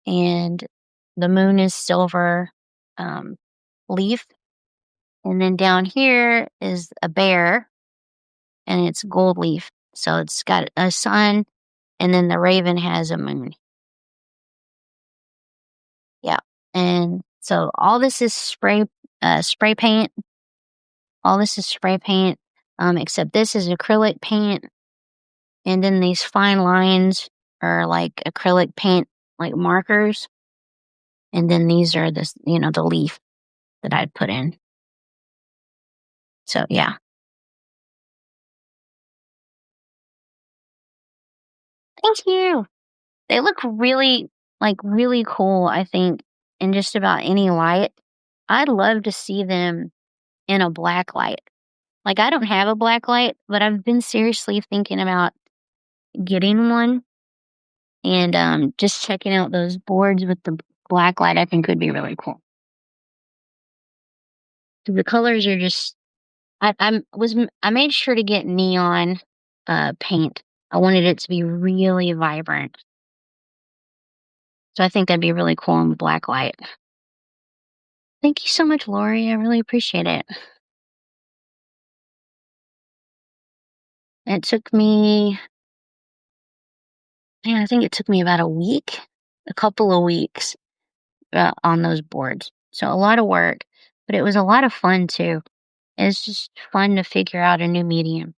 and the moon is silver, um, leaf. And then down here is a bear, and it's gold leaf. So it's got a sun, and then the raven has a moon. Yeah. And so all this is spray paint. All this is spray paint, except this is acrylic paint. And then these fine lines are like acrylic paint, like markers. And then these are the leaf that I'd put in. So yeah. Thank you. They look really, like really cool, I think, in just about any light. I'd love to see them in a black light. Like, I don't have a black light, but I've been seriously thinking about getting one, and, just checking out those boards with the black light, I think would be really cool. The colors are just I made sure to get neon, paint. I wanted it to be really vibrant, so I think that'd be really cool in the black light. Thank you so much, Lori, I really appreciate it. It took me Man, I think it took me about a couple of weeks, on those boards. So a lot of work, but it was a lot of fun too. It's just fun to figure out a new medium.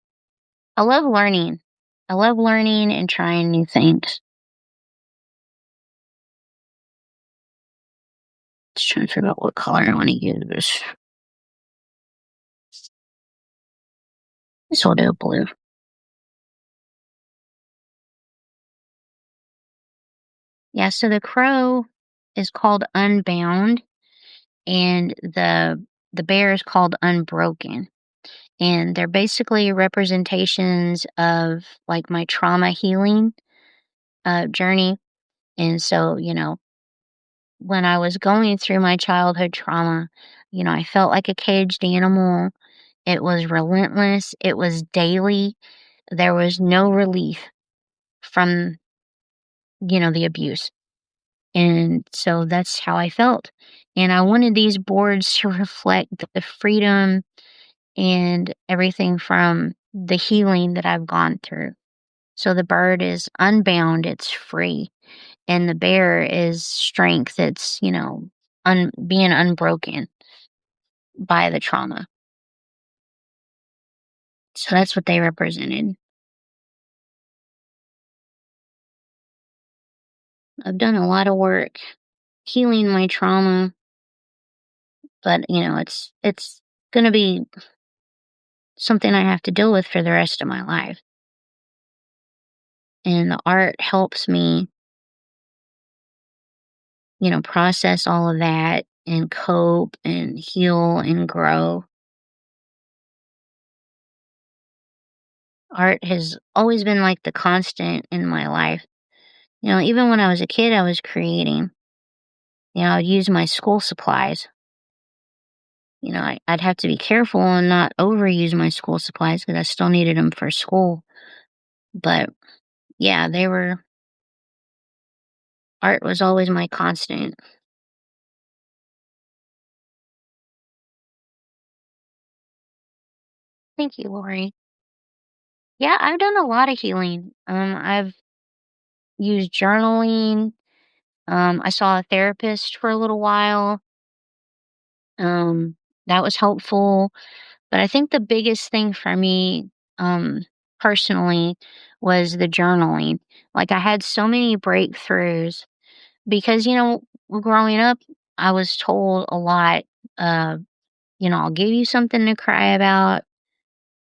I love learning. I love learning and trying new things. Just trying to figure out what color I want to use. This will do blue. Yeah, so the crow is called Unbound, and the bear is called Unbroken. And they're basically representations of like my trauma healing journey. And so, when I was going through my childhood trauma, I felt like a caged animal. It was relentless, it was daily. There was no relief from, the abuse. And so that's how I felt. And I wanted these boards to reflect the freedom and everything from the healing that I've gone through. So the bird is unbound, it's free. And the bear is strength, it's, being unbroken by the trauma. So that's what they represented. I've done a lot of work healing my trauma, but it's going to be something I have to deal with for the rest of my life. And the art helps me, process all of that and cope and heal and grow. Art has always been like the constant in my life. Even when I was a kid, I was creating. I would use my school supplies. I'd have to be careful and not overuse my school supplies because I still needed them for school. But yeah, art was always my constant. Thank you, Lori. Yeah, I've done a lot of healing. I've used journaling. I saw a therapist for a little while. Um, that was helpful. But I think the biggest thing for me, personally, was the journaling. Like, I had so many breakthroughs because, growing up, I was told a lot, uh, I'll give you something to cry about.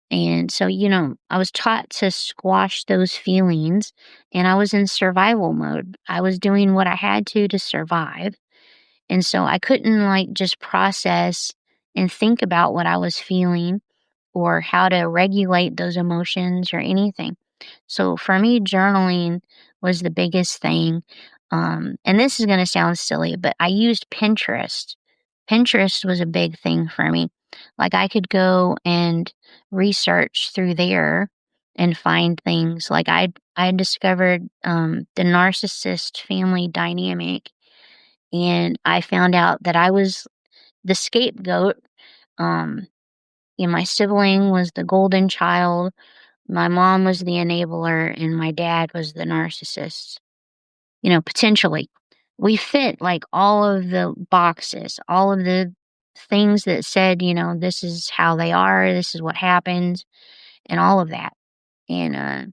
And so, I was taught to squash those feelings, and I was in survival mode. I was doing what I had to survive. And so I couldn't like just process and think about what I was feeling or how to regulate those emotions or anything. So for me, journaling was the biggest thing. And this is going to sound silly, but I used Pinterest. Pinterest was a big thing for me. Like I could go and research through there and find things. Like I discovered the narcissist family dynamic, and I found out that I was the scapegoat. Um, my sibling was the golden child, my mom was the enabler, and my dad was the narcissist. Potentially. We fit like all of the boxes, all of the things that said, this is how they are, this is what happens, and all of that. And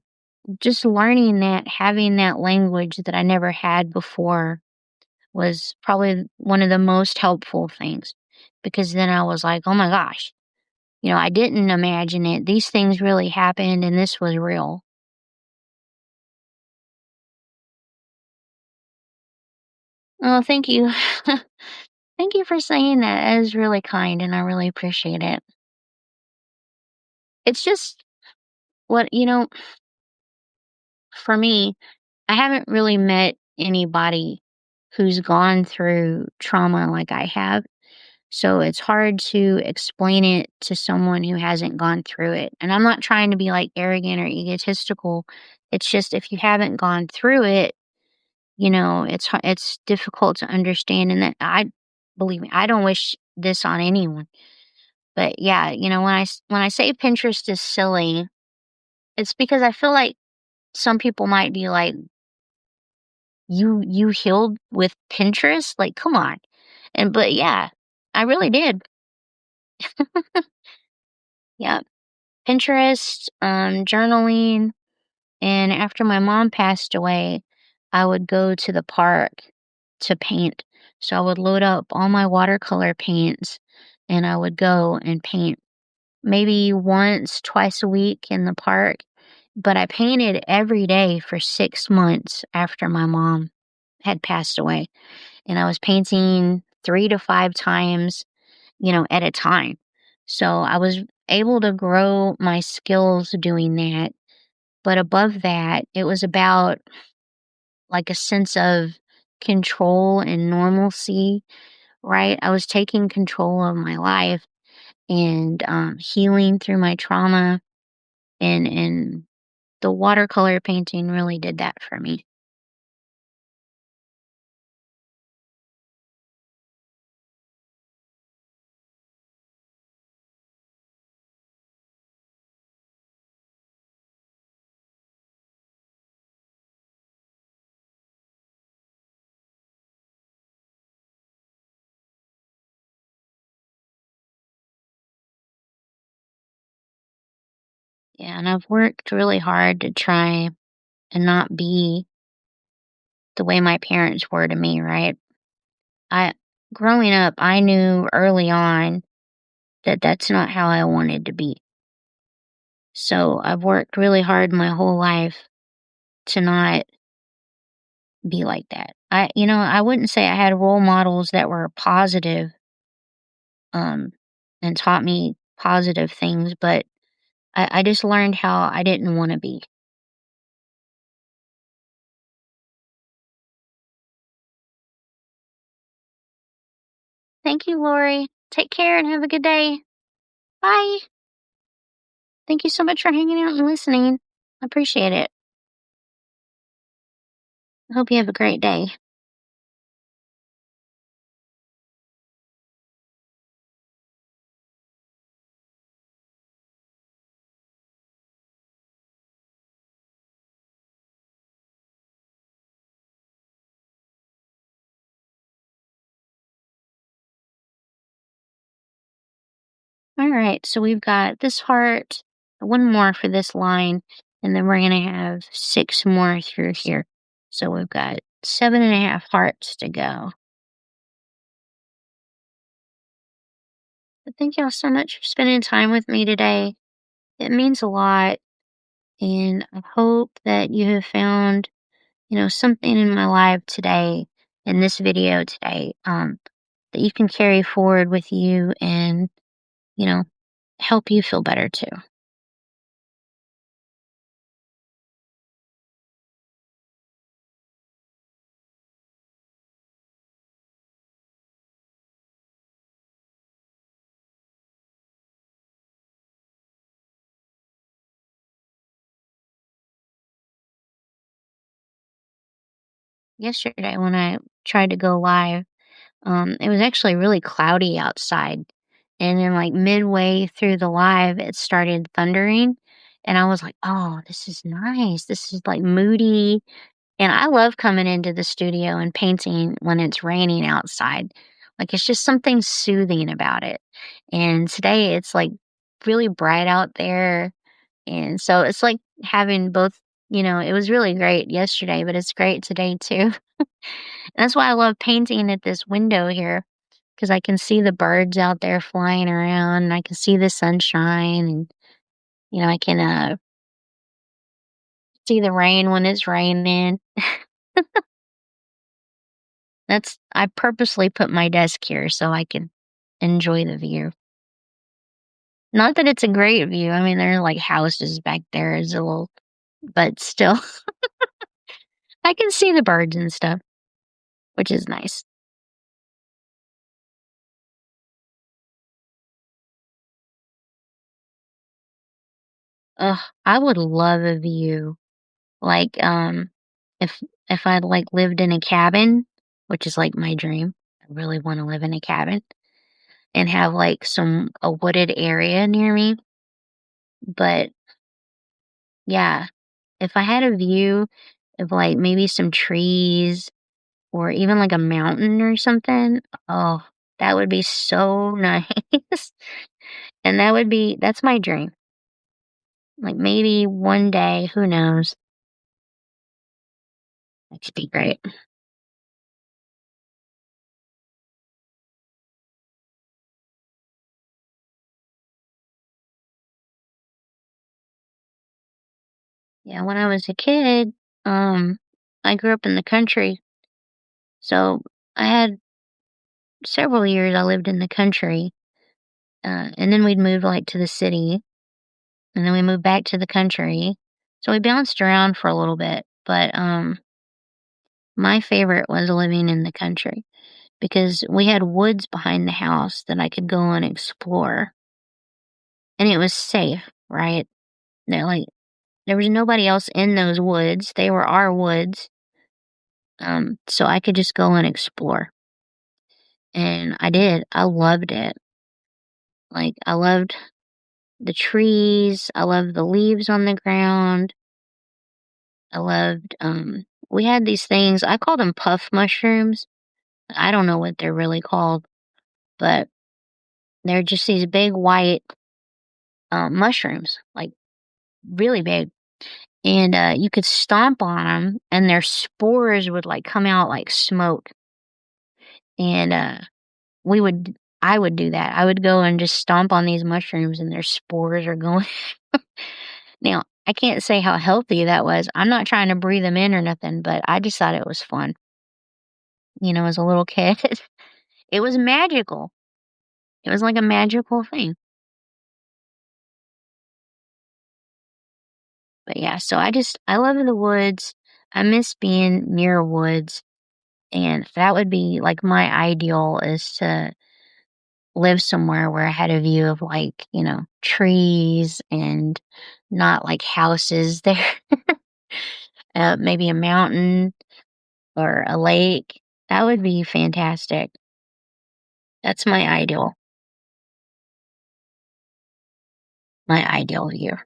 just learning that, having that language that I never had before was probably one of the most helpful things, because then I was like, oh my gosh, I didn't imagine it. These things really happened and this was real. Oh, thank you. Thank you for saying that. That is really kind and I really appreciate it. It's just what, for me, I haven't really met anybody who's gone through trauma like I have. So it's hard to explain it to someone who hasn't gone through it. And I'm not trying to be like arrogant or egotistical. It's just if you haven't gone through it, it's difficult to understand. And that believe me, I don't wish this on anyone. But yeah, when I say Pinterest is silly, it's because I feel like some people might be like, you healed with Pinterest? Like, come on. But yeah, I really did. Yeah. Pinterest, journaling, and after my mom passed away, I would go to the park to paint. So I would load up all my watercolor paints and I would go and paint. maybe once, twice a week in the park, but I painted every day for 6 months after my mom had passed away, and I was painting 3 to 5 times, at a time. So I was able to grow my skills doing that, but above that, it was about, like, a sense of control and normalcy, right? I was taking control of my life and, healing through my trauma, and the watercolor painting really did that for me. Yeah, and I've worked really hard to try and not be the way my parents were to me, right? I Growing up, I knew early on that that's not how I wanted to be. So I've worked really hard my whole life to not be like that. I wouldn't say I had role models that were positive, um, and taught me positive things, but I just learned how I didn't want to be. Thank you, Lori. Take care and have a good day. Bye. Thank you so much for hanging out and listening. I appreciate it. I hope you have a great day. All right, so we've got this heart, one more for this line, and then we're going to have 6 more through here. So we've got 7.5 hearts to go. But thank y'all so much for spending time with me today. It means a lot, and I hope that you have found, something in my life today, in this video today, that you can carry forward with you and, you know, help you feel better too. Yesterday, when I tried to go live, it was actually really cloudy outside. And then, like, midway through the live, it started thundering. And I was like, oh, this is nice. This is like moody. And I love coming into the studio and painting when it's raining outside. Like, it's just something soothing about it. And today it's like really bright out there. And so it's like having both, it was really great yesterday, but it's great today too. That's why I love painting at this window here, because I can see the birds out there flying around, and I can see the sunshine, and, I can, see the rain when it's raining. I purposely put my desk here so I can enjoy the view. Not that it's a great view, I mean, there are, like, houses back there, is a little, but still, I can see the birds and stuff, which is nice. Ugh, I would love a view. Like, if I'd, like, lived in a cabin, which is, like, my dream, I really wanna live in a cabin and have, like, a wooded area near me, but, yeah, if I had a view of, like, maybe some trees or even, like, a mountain or something, oh, that would be so nice, and that's my dream. Like, maybe one day, who knows? That could be great. Yeah, when I was a kid, um, I grew up in the country, so I had several years I lived in the country, and then we'd move, like, to the city, and then we moved back to the country. So we bounced around for a little bit, but, my favorite was living in the country because we had woods behind the house that I could go and explore, and it was safe, right? Like, there was nobody else in those woods, they were our woods, so I could just go and explore, and I did, I loved it. Like, I loved the trees, I loved the leaves on the ground, I loved, we had these things, I called them puff mushrooms, I don't know what they're really called, but they're just these big white, mushrooms, like, really big, and, you could stomp on them, and their spores would, like, come out like smoke, and, I would do that. I would go and just stomp on these mushrooms, and their spores are going. Now, I can't say how healthy that was. I'm not trying to breathe them in or nothing, but I just thought it was fun, as a little kid. It was magical. It was like a magical thing. But yeah, so I love the woods. I miss being near woods. And that would be like my ideal is to live somewhere where I had a view of like, trees and not like houses there. Maybe a mountain or a lake. That would be fantastic. That's my ideal view.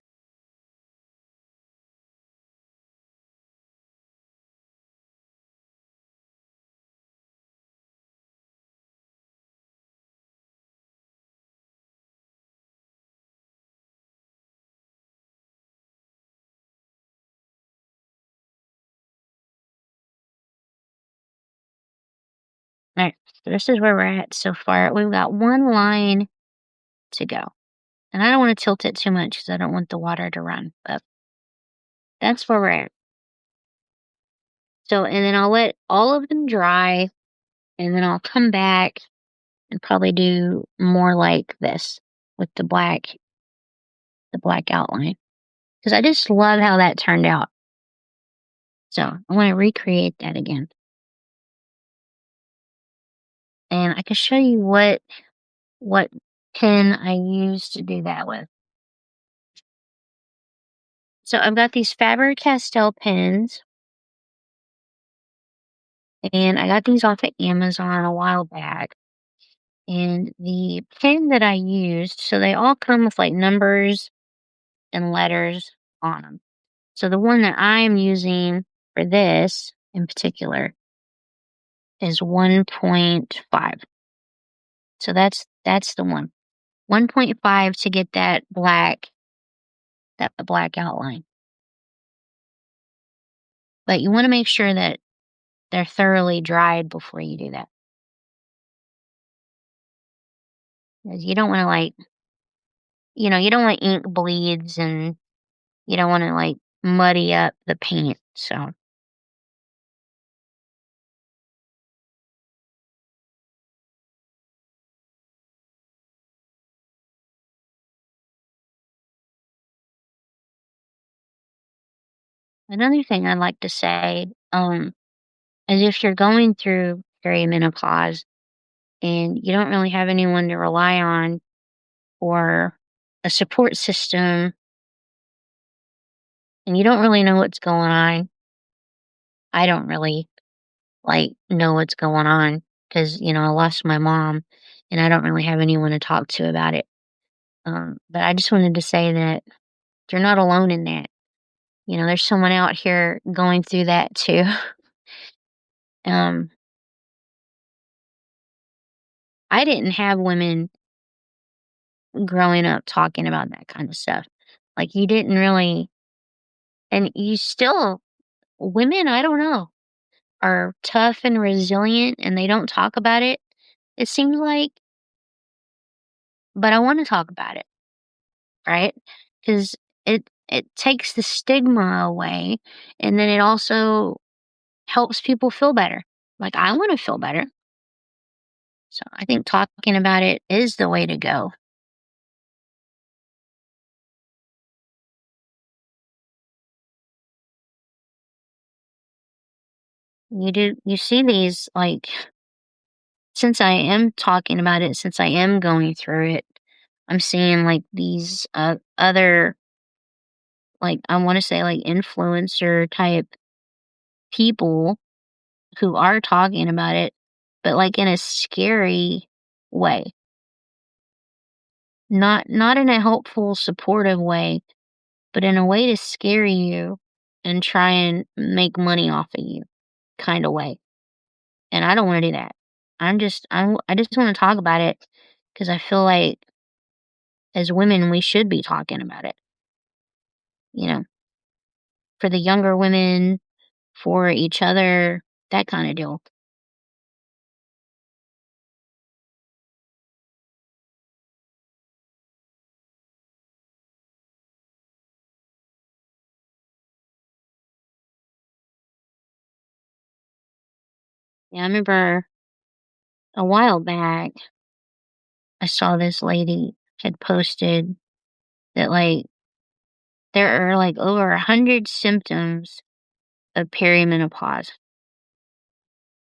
Alright, so this is where we're at so far. We've got one line to go. And I don't want to tilt it too much because I don't want the water to run. But that's where we're at. So, and then I'll let all of them dry, and then I'll come back and probably do more like this with the black outline. Because I just love how that turned out. So I want to recreate that again. And I can show you what pen I use to do that with. So I've got these Faber-Castell pens, and I got these off of Amazon a while back. And the pen that I used, so they all come with like numbers and letters on them. So the one that I'm using for this in particular is 1.5. So that's the one. 1.5 to get that black outline. But you want to make sure that they're thoroughly dried before you do that. 'Cause you don't want to you don't want ink bleeds and you don't want to like muddy up the paint. So another thing I'd like to say, is if you're going through perimenopause and you don't really have anyone to rely on or a support system and you don't really know what's going on. I don't really like know what's going on because, I lost my mom and I don't really have anyone to talk to about it. But I just wanted to say that you're not alone in that. There's someone out here going through that too. um, I didn't have women growing up talking about that kind of stuff. Like you didn't really, and you still, women, I don't know, are tough and resilient and they don't talk about it. It seems like, but I want to talk about it, right? Because it it takes the stigma away, and then it also helps people feel better. Like, I wanna feel better. So, I think talking about it is the way to go. You see these, like since I am talking about it, since I am going through it, I'm seeing, like, these, other, like, I wanna say, like, influencer type people who are talking about it, but, like, in a scary way. Not in a helpful, supportive way, but in a way to scare you and try and make money off of you kinda way, and I don't wanna do that. I just wanna talk about it because I feel like as women, we should be talking about it, you know, for the younger women, for each other, that kinda deal. Yeah, I remember a while back, I saw this lady had posted that, like, there are, like, over 100 symptoms of perimenopause,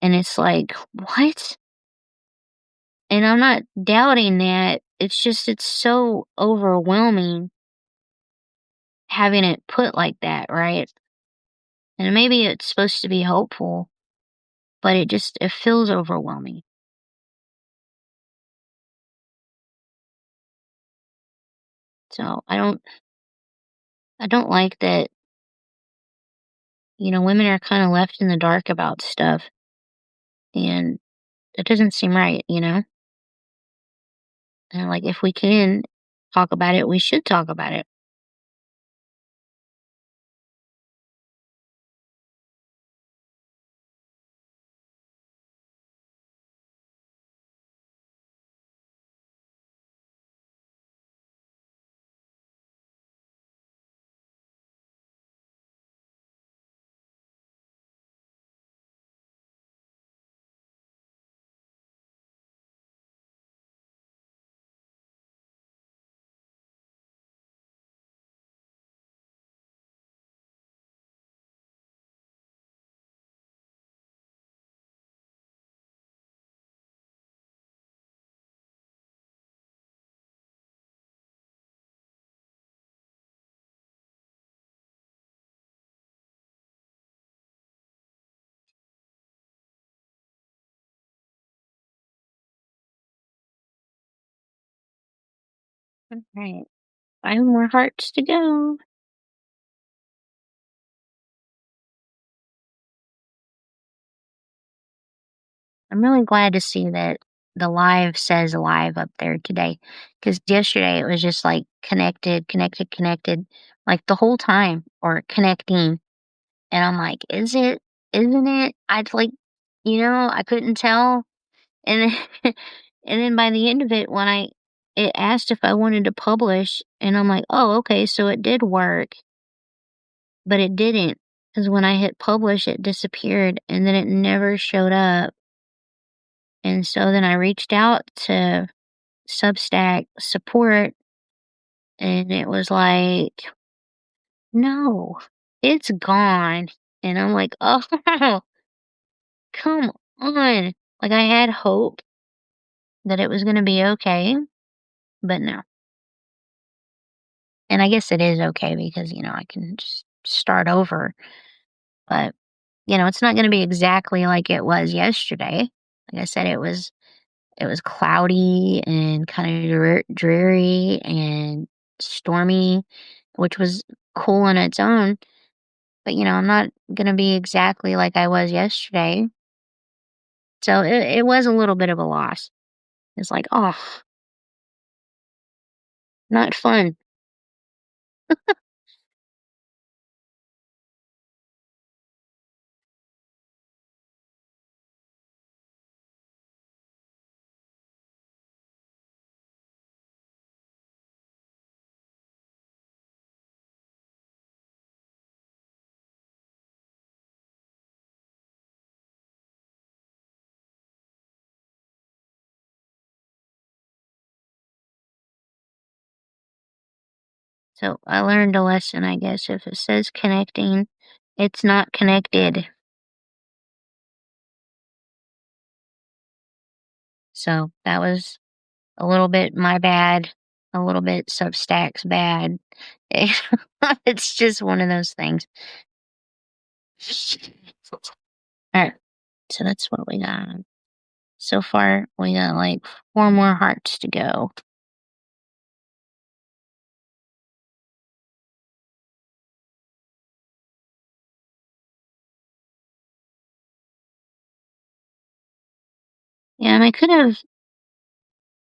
and it's like, "What?" And I'm not doubting that, it's just it's so overwhelming having it put like that, right? And maybe it's supposed to be hopeful, but it feels overwhelming. So, I don't like that, women are kinda left in the dark about stuff, and it doesn't seem right, you know? And, like, if we can talk about it, we should talk about it. Right. 5 more hearts to go. I'm really glad to see that the live says live up there today, because yesterday it was just, like, connected, connected, connected, like, the whole time, or connecting, and I'm like, "Is it? Isn't it?" I couldn't tell, and then and then by the end of it, when it asked if I wanted to publish, and I'm like, "Oh, okay, so it did work," but it didn't, because when I hit publish, it disappeared, and then it never showed up, and so then I reached out to Substack support, and it was like, "No, it's gone," and I'm like, "Oh, come on." Like, I had hope that it was gonna be okay, but no. And I guess it is okay because, I can just start over, but, it's not gonna be exactly like it was yesterday. Like I said, it was cloudy and kinda dreary and stormy, which was cool on its own, but, I'm not gonna be exactly like I was yesterday. So it was a little bit of a loss. It's like, "Oh, not fun." So I learned a lesson, I guess. If it says connecting, it's not connected. So that was a little bit my bad, a little bit Substack's bad. It's just one of those things. All right, so that's what we got. So far, we got like 4 more hearts to go. Yeah, and I could have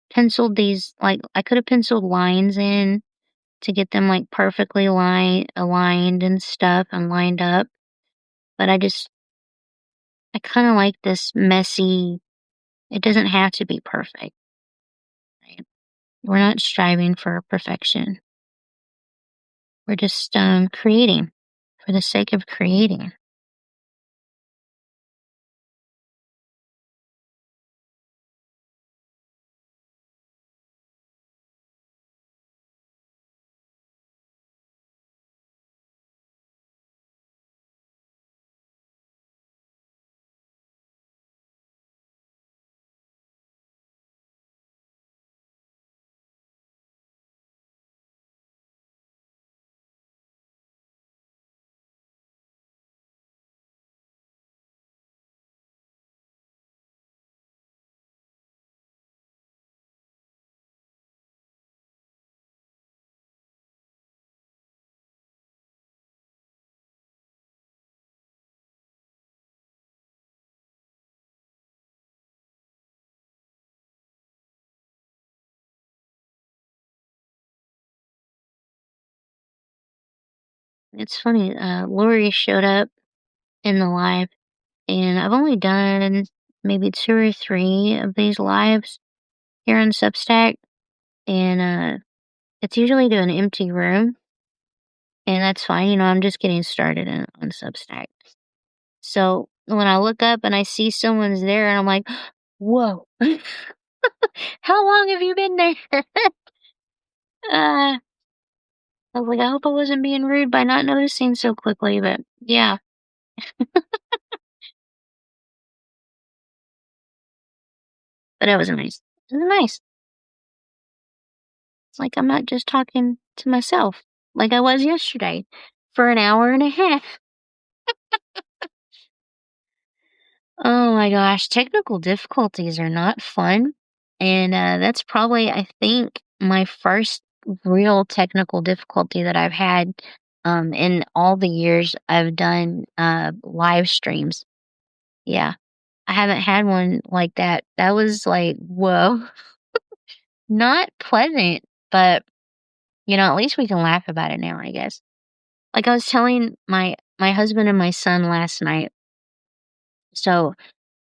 penciled these, like, I could have penciled lines in to get them like perfectly aligned and stuff and lined up. But I kind of like this messy, it doesn't have to be perfect, right? We're not striving for perfection. We're just creating for the sake of creating. It's funny, Lori showed up in the live, and I've only done maybe 2 or 3 of these lives here on Substack, and it's usually to an empty room, and that's fine. I'm just getting started on Substack. So when I look up and I see someone's there, and I'm like, "Whoa, how long have you been there?" I was like, "I hope I wasn't being rude by not noticing so quickly," but yeah, but it was nice. It was nice. It's like I'm not just talking to myself like I was yesterday for an hour and a half. Oh my gosh, technical difficulties are not fun. And that's probably, I think, my first real technical difficulty that I've had in all the years I've done live streams. Yeah, I haven't had one like that. That was like, whoa, not pleasant, but at least we can laugh about it now, I guess. Like I was telling my husband and my son last night. So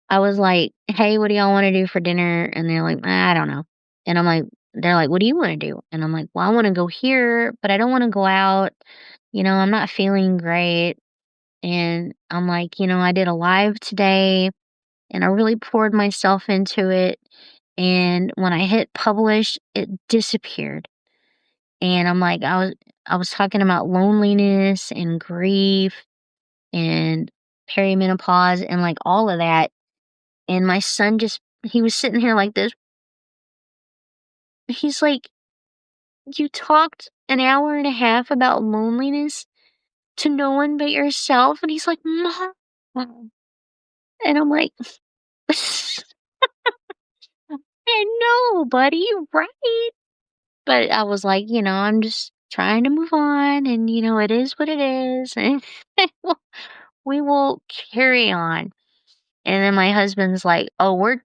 I was like, "Hey, what do y'all wanna do for dinner?" And they're like, I don't know." And I'm like they're like, "What do you wanna do?" And I'm like, "Well, I wanna go here, but I don't wanna go out. I'm not feeling great." And I'm like, "I did a live today, and I really poured myself into it, and when I hit publish, it disappeared." And I'm like, I was talking about loneliness and grief and perimenopause and, like, all of that. And my son he was sitting here like this. He's like, "You talked an hour and a half about loneliness to no one but yourself?" And he's like, "Mom." And I'm like, "I know, buddy, you're right." But I was like, I'm just trying to move on, and, it is what it is. And we will carry on. And then my husband's like, "Oh,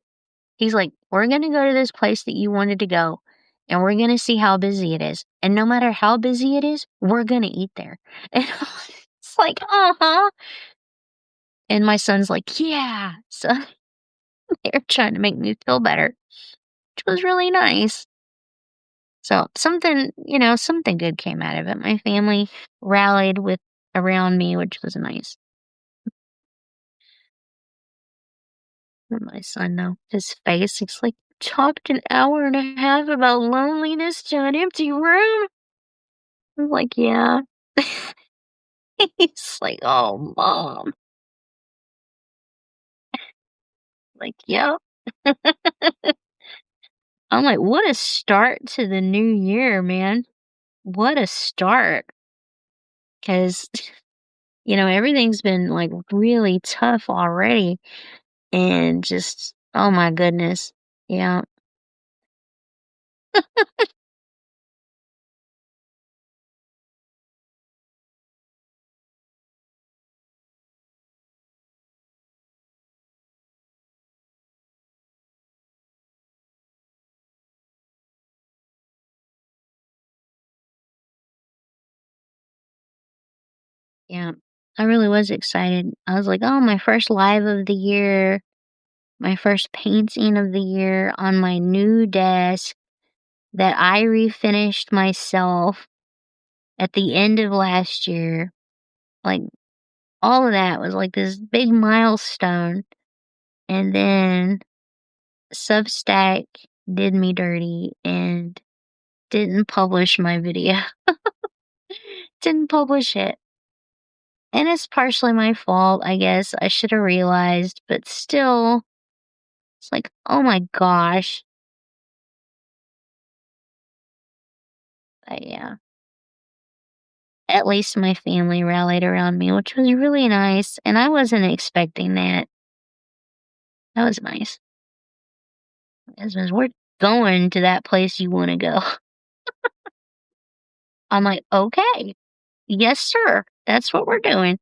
he's like, "We're gonna go to this place that you wanted to go, and we're gonna see how busy it is. And no matter how busy it is, we're gonna eat there." And it's like, "Uh-huh." And my son's like, "Yeah." So they're trying to make me feel better, which was really nice. So something good came out of it. My family rallied around me, which was nice. And my son, though, his face, he's like, "Talked an hour and a half about loneliness to an empty room." I'm like, "Yeah." He's like, "Oh, mom." Like, "Yep." I'm like, "What a start to the new year, man. What a start." 'Cause, everything's been, like, really tough already, and just oh my goodness. Yeah. Yeah. I really was excited. I was like, "Oh, my first live of the year, my first painting of the year on my new desk that I refinished myself at the end of last year." Like, all of that was like this big milestone. And then Substack did me dirty and didn't publish my video. Didn't publish it. And it's partially my fault, I guess. I should have realized, but still, it's like, oh my gosh. But yeah, at least my family rallied around me, which was really nice. And I wasn't expecting that. That was nice. It was, we're going to that place you want to go. I'm like, okay, yes, sir. That's what we're doing.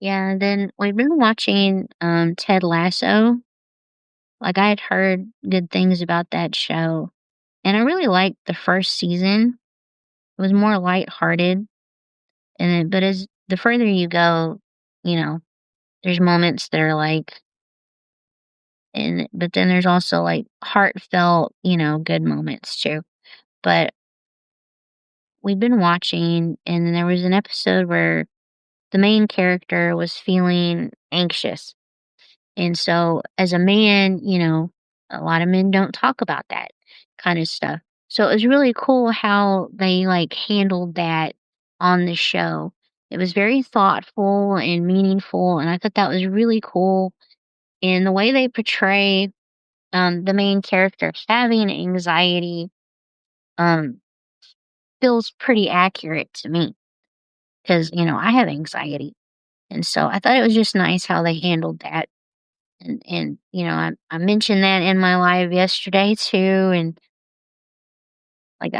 Yeah, and then we've been watching Ted Lasso. Like I had heard good things about that show. And I really liked the first season. It was more lighthearted. But as the further you go, you know, there's moments that are like and but then there's also like heartfelt, good moments too. But we've been watching and then there was an episode where the main character was feeling anxious. And so as a man, a lot of men don't talk about that kind of stuff. So it was really cool how they like handled that on the show. It was very thoughtful and meaningful and I thought that was really cool. And the way they portray the main character having anxiety um feels pretty accurate to me because I have anxiety. And so I thought it was just nice how they handled that. And I mentioned that in my live yesterday too, and like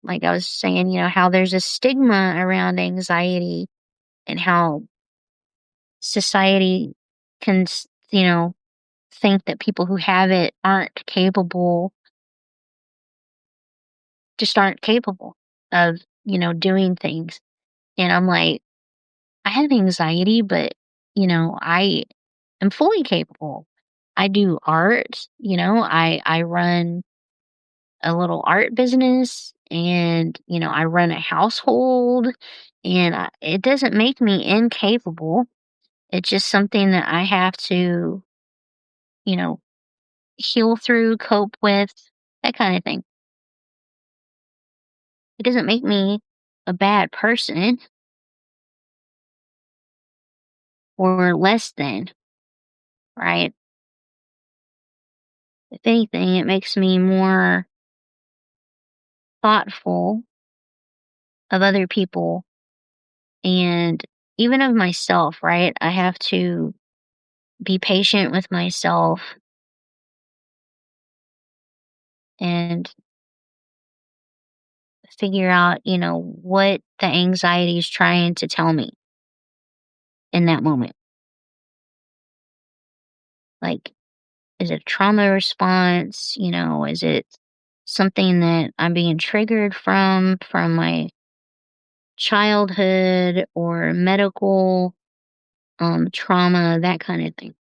like I was saying, how there's a stigma around anxiety and how society can, think that people who have it just aren't capable of, doing things. And I'm like, I have anxiety, but I am fully capable. I do art, I run a little art business and I run a household and it doesn't make me incapable. It's just something that I have to, you know, heal through, cope with, that kind of thing. It doesn't make me a bad person or less than, right? If anything, it makes me more thoughtful of other people and even of myself, right? I have to be patient with myself and figure out, what the anxiety is trying to tell me. in that moment. Like, is it a trauma response? Is it something that I'm being triggered from my childhood or medical trauma, that kind of thing.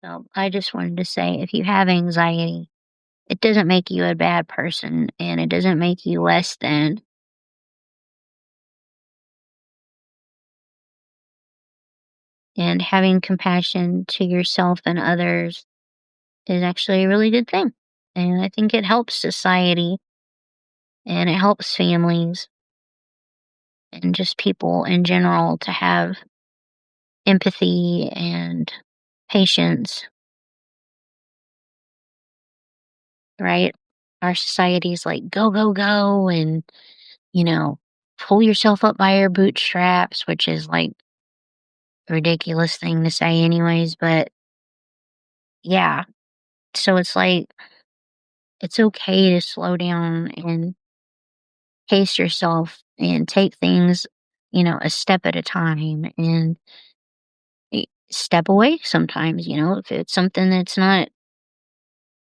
So I just wanted to say if you have anxiety, it doesn't make you a bad person and it doesn't make you less than. And having compassion to yourself and others is actually a really good thing. And I think it helps society and it helps families and just people in general to have empathy and patience, right? Our society's like, go, go, go, and, you know, pull yourself up by your bootstraps, which is like a ridiculous thing to say, anyways. But yeah, so it's like, it's okay to slow down and pace yourself and take things, a step at a time and step away sometimes, if it's something that's not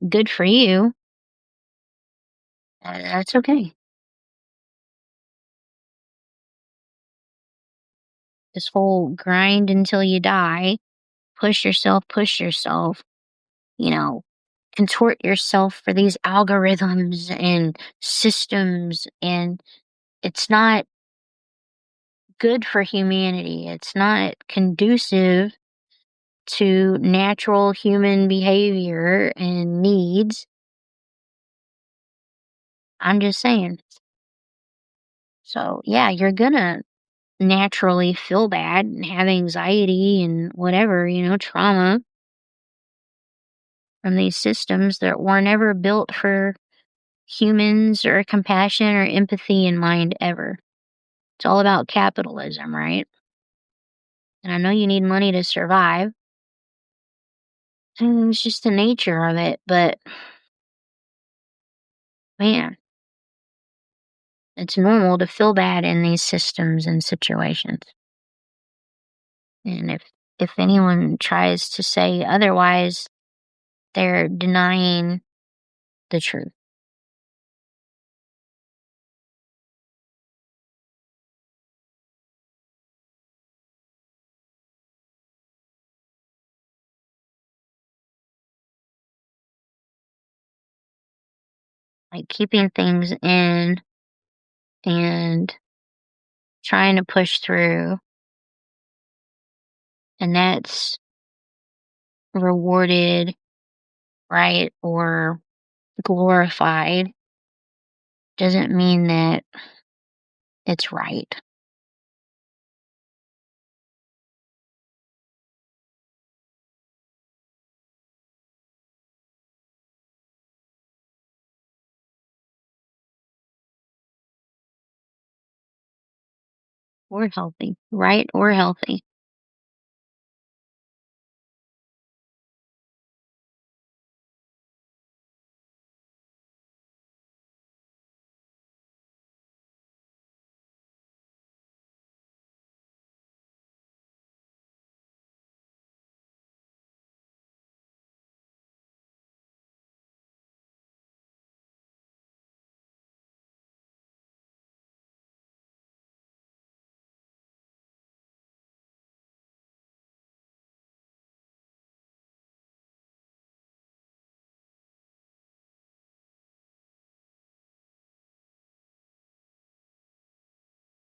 good for you, that's okay. This whole grind until you die, push yourself, you know, contort yourself for these algorithms and systems. And it's not good for humanity. It's not conducive to natural human behavior and needs. I'm just saying. So, yeah, you're gonna naturally feel bad and have anxiety and whatever, trauma from these systems that were never built for humans or compassion or empathy in mind ever. It's all about capitalism, right? And I know you need money to survive. And it's just the nature of it, but man, it's normal to feel bad in these systems and situations. And if anyone tries to say otherwise, they're denying the truth. Like keeping things in and trying to push through, and that's rewarded, right, or glorified, doesn't mean that it's right or healthy, right or healthy.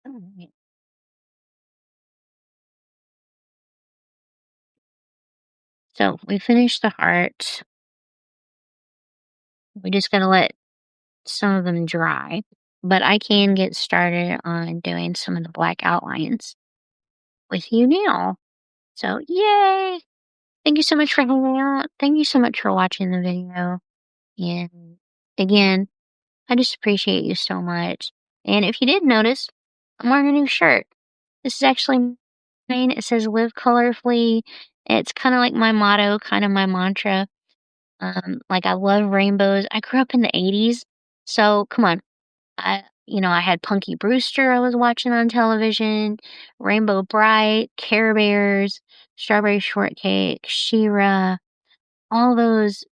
Alright. So we finished the heart. We just gotta let some of them dry. But I can get started on doing some of the black outlines with you now. So yay! Thank you so much for hanging out. Thank you so much for watching the video. And again, I just appreciate you so much. And if you did notice, I'm wearing a new shirt. This is actually Mine, it says live colorfully. It's kind of like my motto, kind of my mantra. Like I love rainbows. I grew up in the 80s. So come on. I had Punky Brewster I was watching on television, Rainbow Bright, Care Bears, Strawberry Shortcake, She-Ra, all those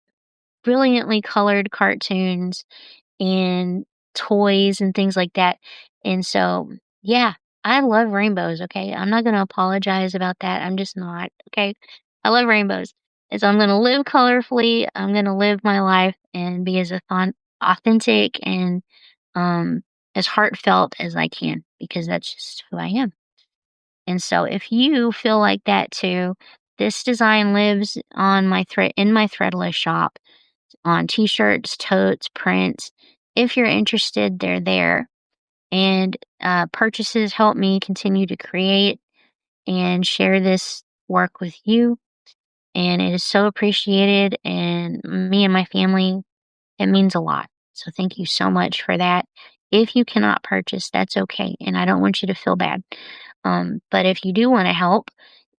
brilliantly colored cartoons and toys and things like that. And so, yeah, I love rainbows, okay? I'm not gonna apologize about that. I'm just not, okay? I love rainbows. And so I'm gonna live colorfully. I'm gonna live my life and be as authentic and um as heartfelt as I can because that's just who I am. And so if you feel like that too, this design lives on my thread in my threadless shop on t-shirts, totes, prints. If you're interested, they're there. And purchases help me continue to create and share this work with you. And it is so appreciated. And me and my family, it means a lot. So thank you so much for that. If you cannot purchase, that's okay. And I don't want you to feel bad. But if you do want to help,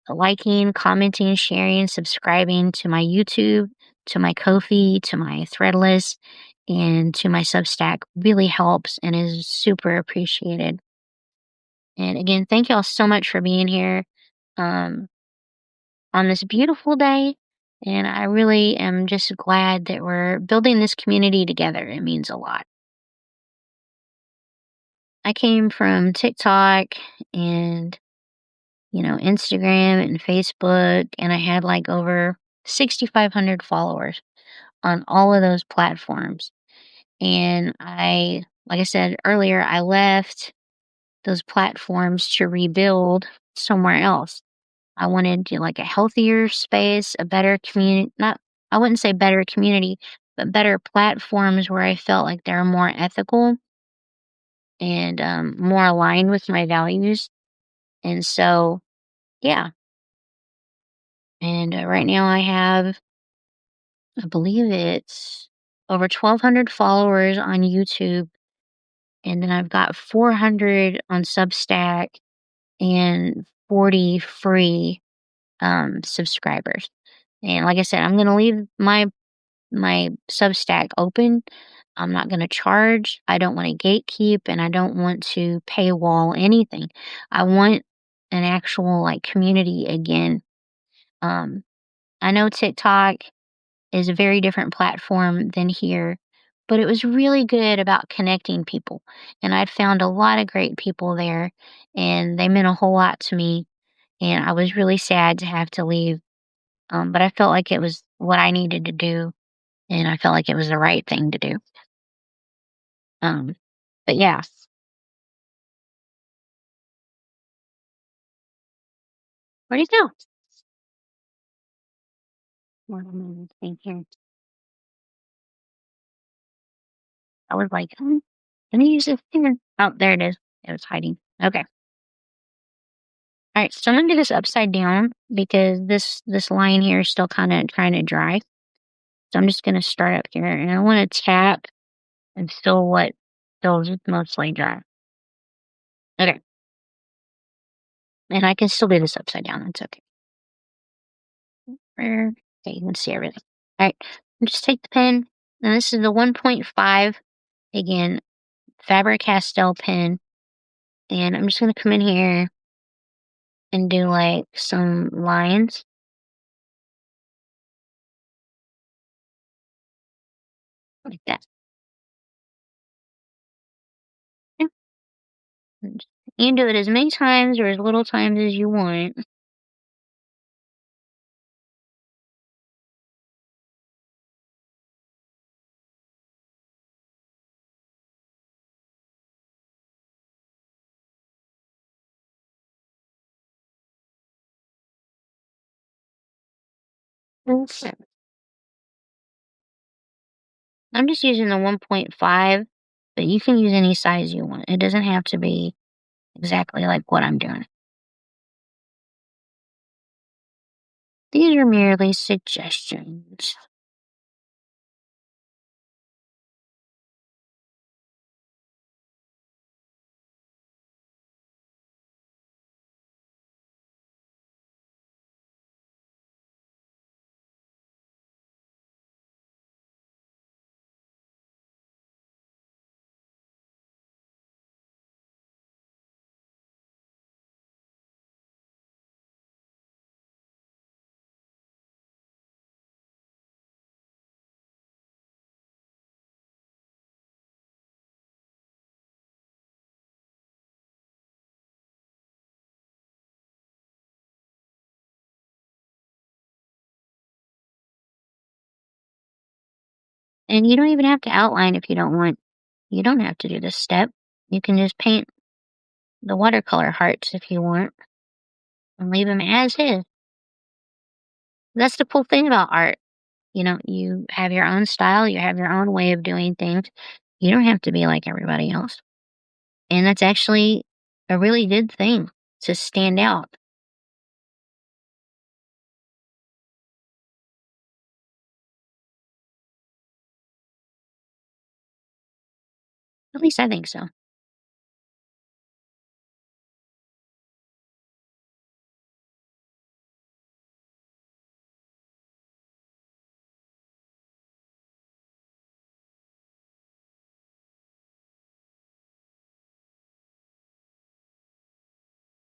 liking, commenting, sharing, subscribing to my YouTube, to my Ko-fi, to my Threadless, and to my Substack really helps and is super appreciated. And again, thank y'all so much for being here um, on this beautiful day. And I really am just glad that we're building this community together. It means a lot. I came from TikTok and Instagram and Facebook, and I had like over 6,500 followers on all of those platforms. And like I said earlier, I left those platforms to rebuild somewhere else. I wanted like a healthier space, a better community, not, I wouldn't say better community, but better platforms where I felt like they're more ethical and more aligned with my values. And so, yeah. And right now I believe it's over 1,200 followers on YouTube, and then I've got 400 on Substack and 40 free subscribers. And like I said, I'm gonna leave my Substack open. I'm not gonna charge. I don't want to gatekeep, and I don't want to paywall anything. I want an actual like community again. Um, I know TikTok is a very different platform than here, but it was really good about connecting people. And I'd found a lot of great people there, and they meant a whole lot to me. And I was really sad to have to leave. But I felt like it was what I needed to do, and I felt like it was the right thing to do. Um, but yeah, where'd he go? One moment, thing here. I was like, let me use this finger. Oh, there it is. It was hiding. Okay. All right, so I'm gonna do this upside down because this line here is still kind of trying to dry. So I'm just gonna start up here, and I want to tap and fill what feels mostly dry. Okay, and I can still do this upside down. It's okay. Okay, you can see everything. All right, just take the pen, and this is the 1.5 again Faber Castell pen, and I'm just gonna come in here and do like some lines like that. Yeah. You can do it as many times or as little times as you want. Okay. I'm just using the 1.5, but you can use any size you want. It doesn't have to be exactly like what I'm doing. These are merely suggestions. And you don't even have to outline if you don't want. You don't have to do this step. You can just paint the watercolor hearts if you want and leave them as is. That's the cool thing about art. You have your own style, you have your own way of doing things. You don't have to be like everybody else. And that's actually a really good thing to stand out. At least I think so.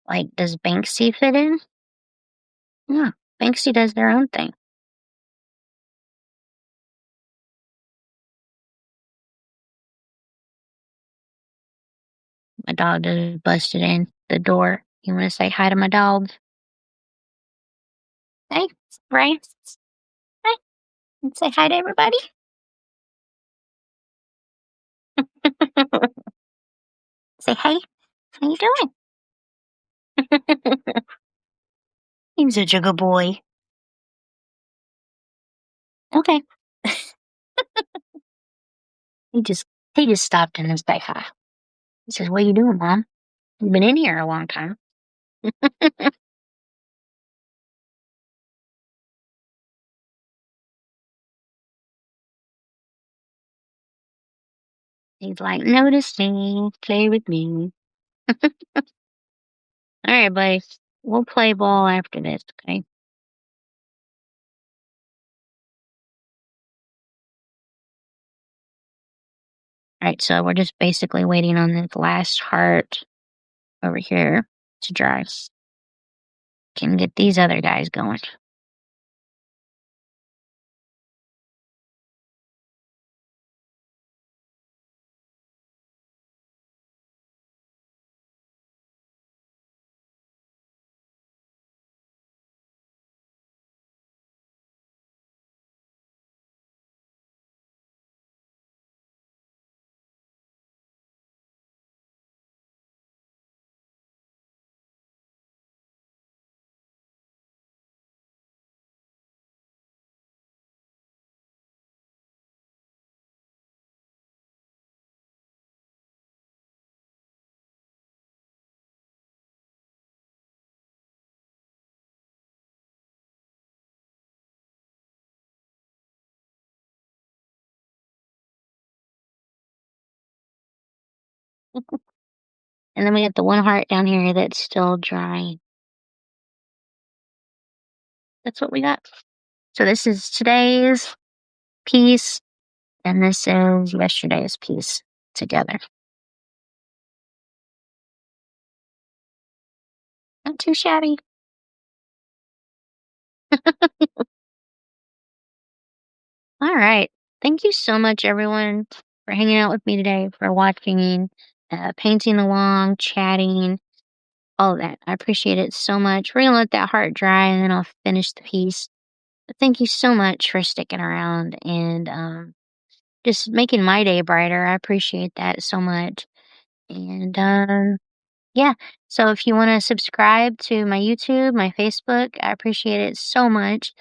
Like, does Banksy fit in? Yeah, Banksy does their own thing. My dog just busted in the door. You want to say hi to my dog? Hey, Ray. Hi. Say hi to everybody. Say hey. How you doing? He's such a good boy. Okay. He just he just stopped in and said hi. He says, "What you doing, Mom? You've been in here a long time." He's like, "Notice me, play with me." All right, buddy. We'll play ball after this, okay? All right, so we're just basically waiting on this last heart over here to dry. Can get these other guys going. And then we got the one heart down here that's still drying. That's what we got. So this is today's piece, and this is yesterday's piece together. Not too shabby. All right. Thank you so much, everyone, for hanging out with me today, for watching, painting along, chatting, all of that. I appreciate it so much. We're going to let that heart dry, and then I'll finish the piece. But thank you so much for sticking around and just making my day brighter. I appreciate that so much. And yeah, so if you want to subscribe to my YouTube, my Facebook, I appreciate it so much.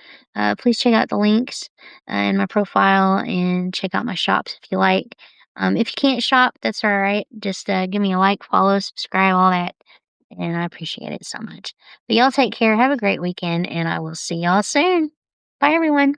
Please check out the links in my profile and check out my shops if you like. If you can't shop, that's all right. Just give me a like, follow, subscribe, all that. And I appreciate it so much. But y'all take care. Have a great weekend, and I will see y'all soon. Bye, everyone.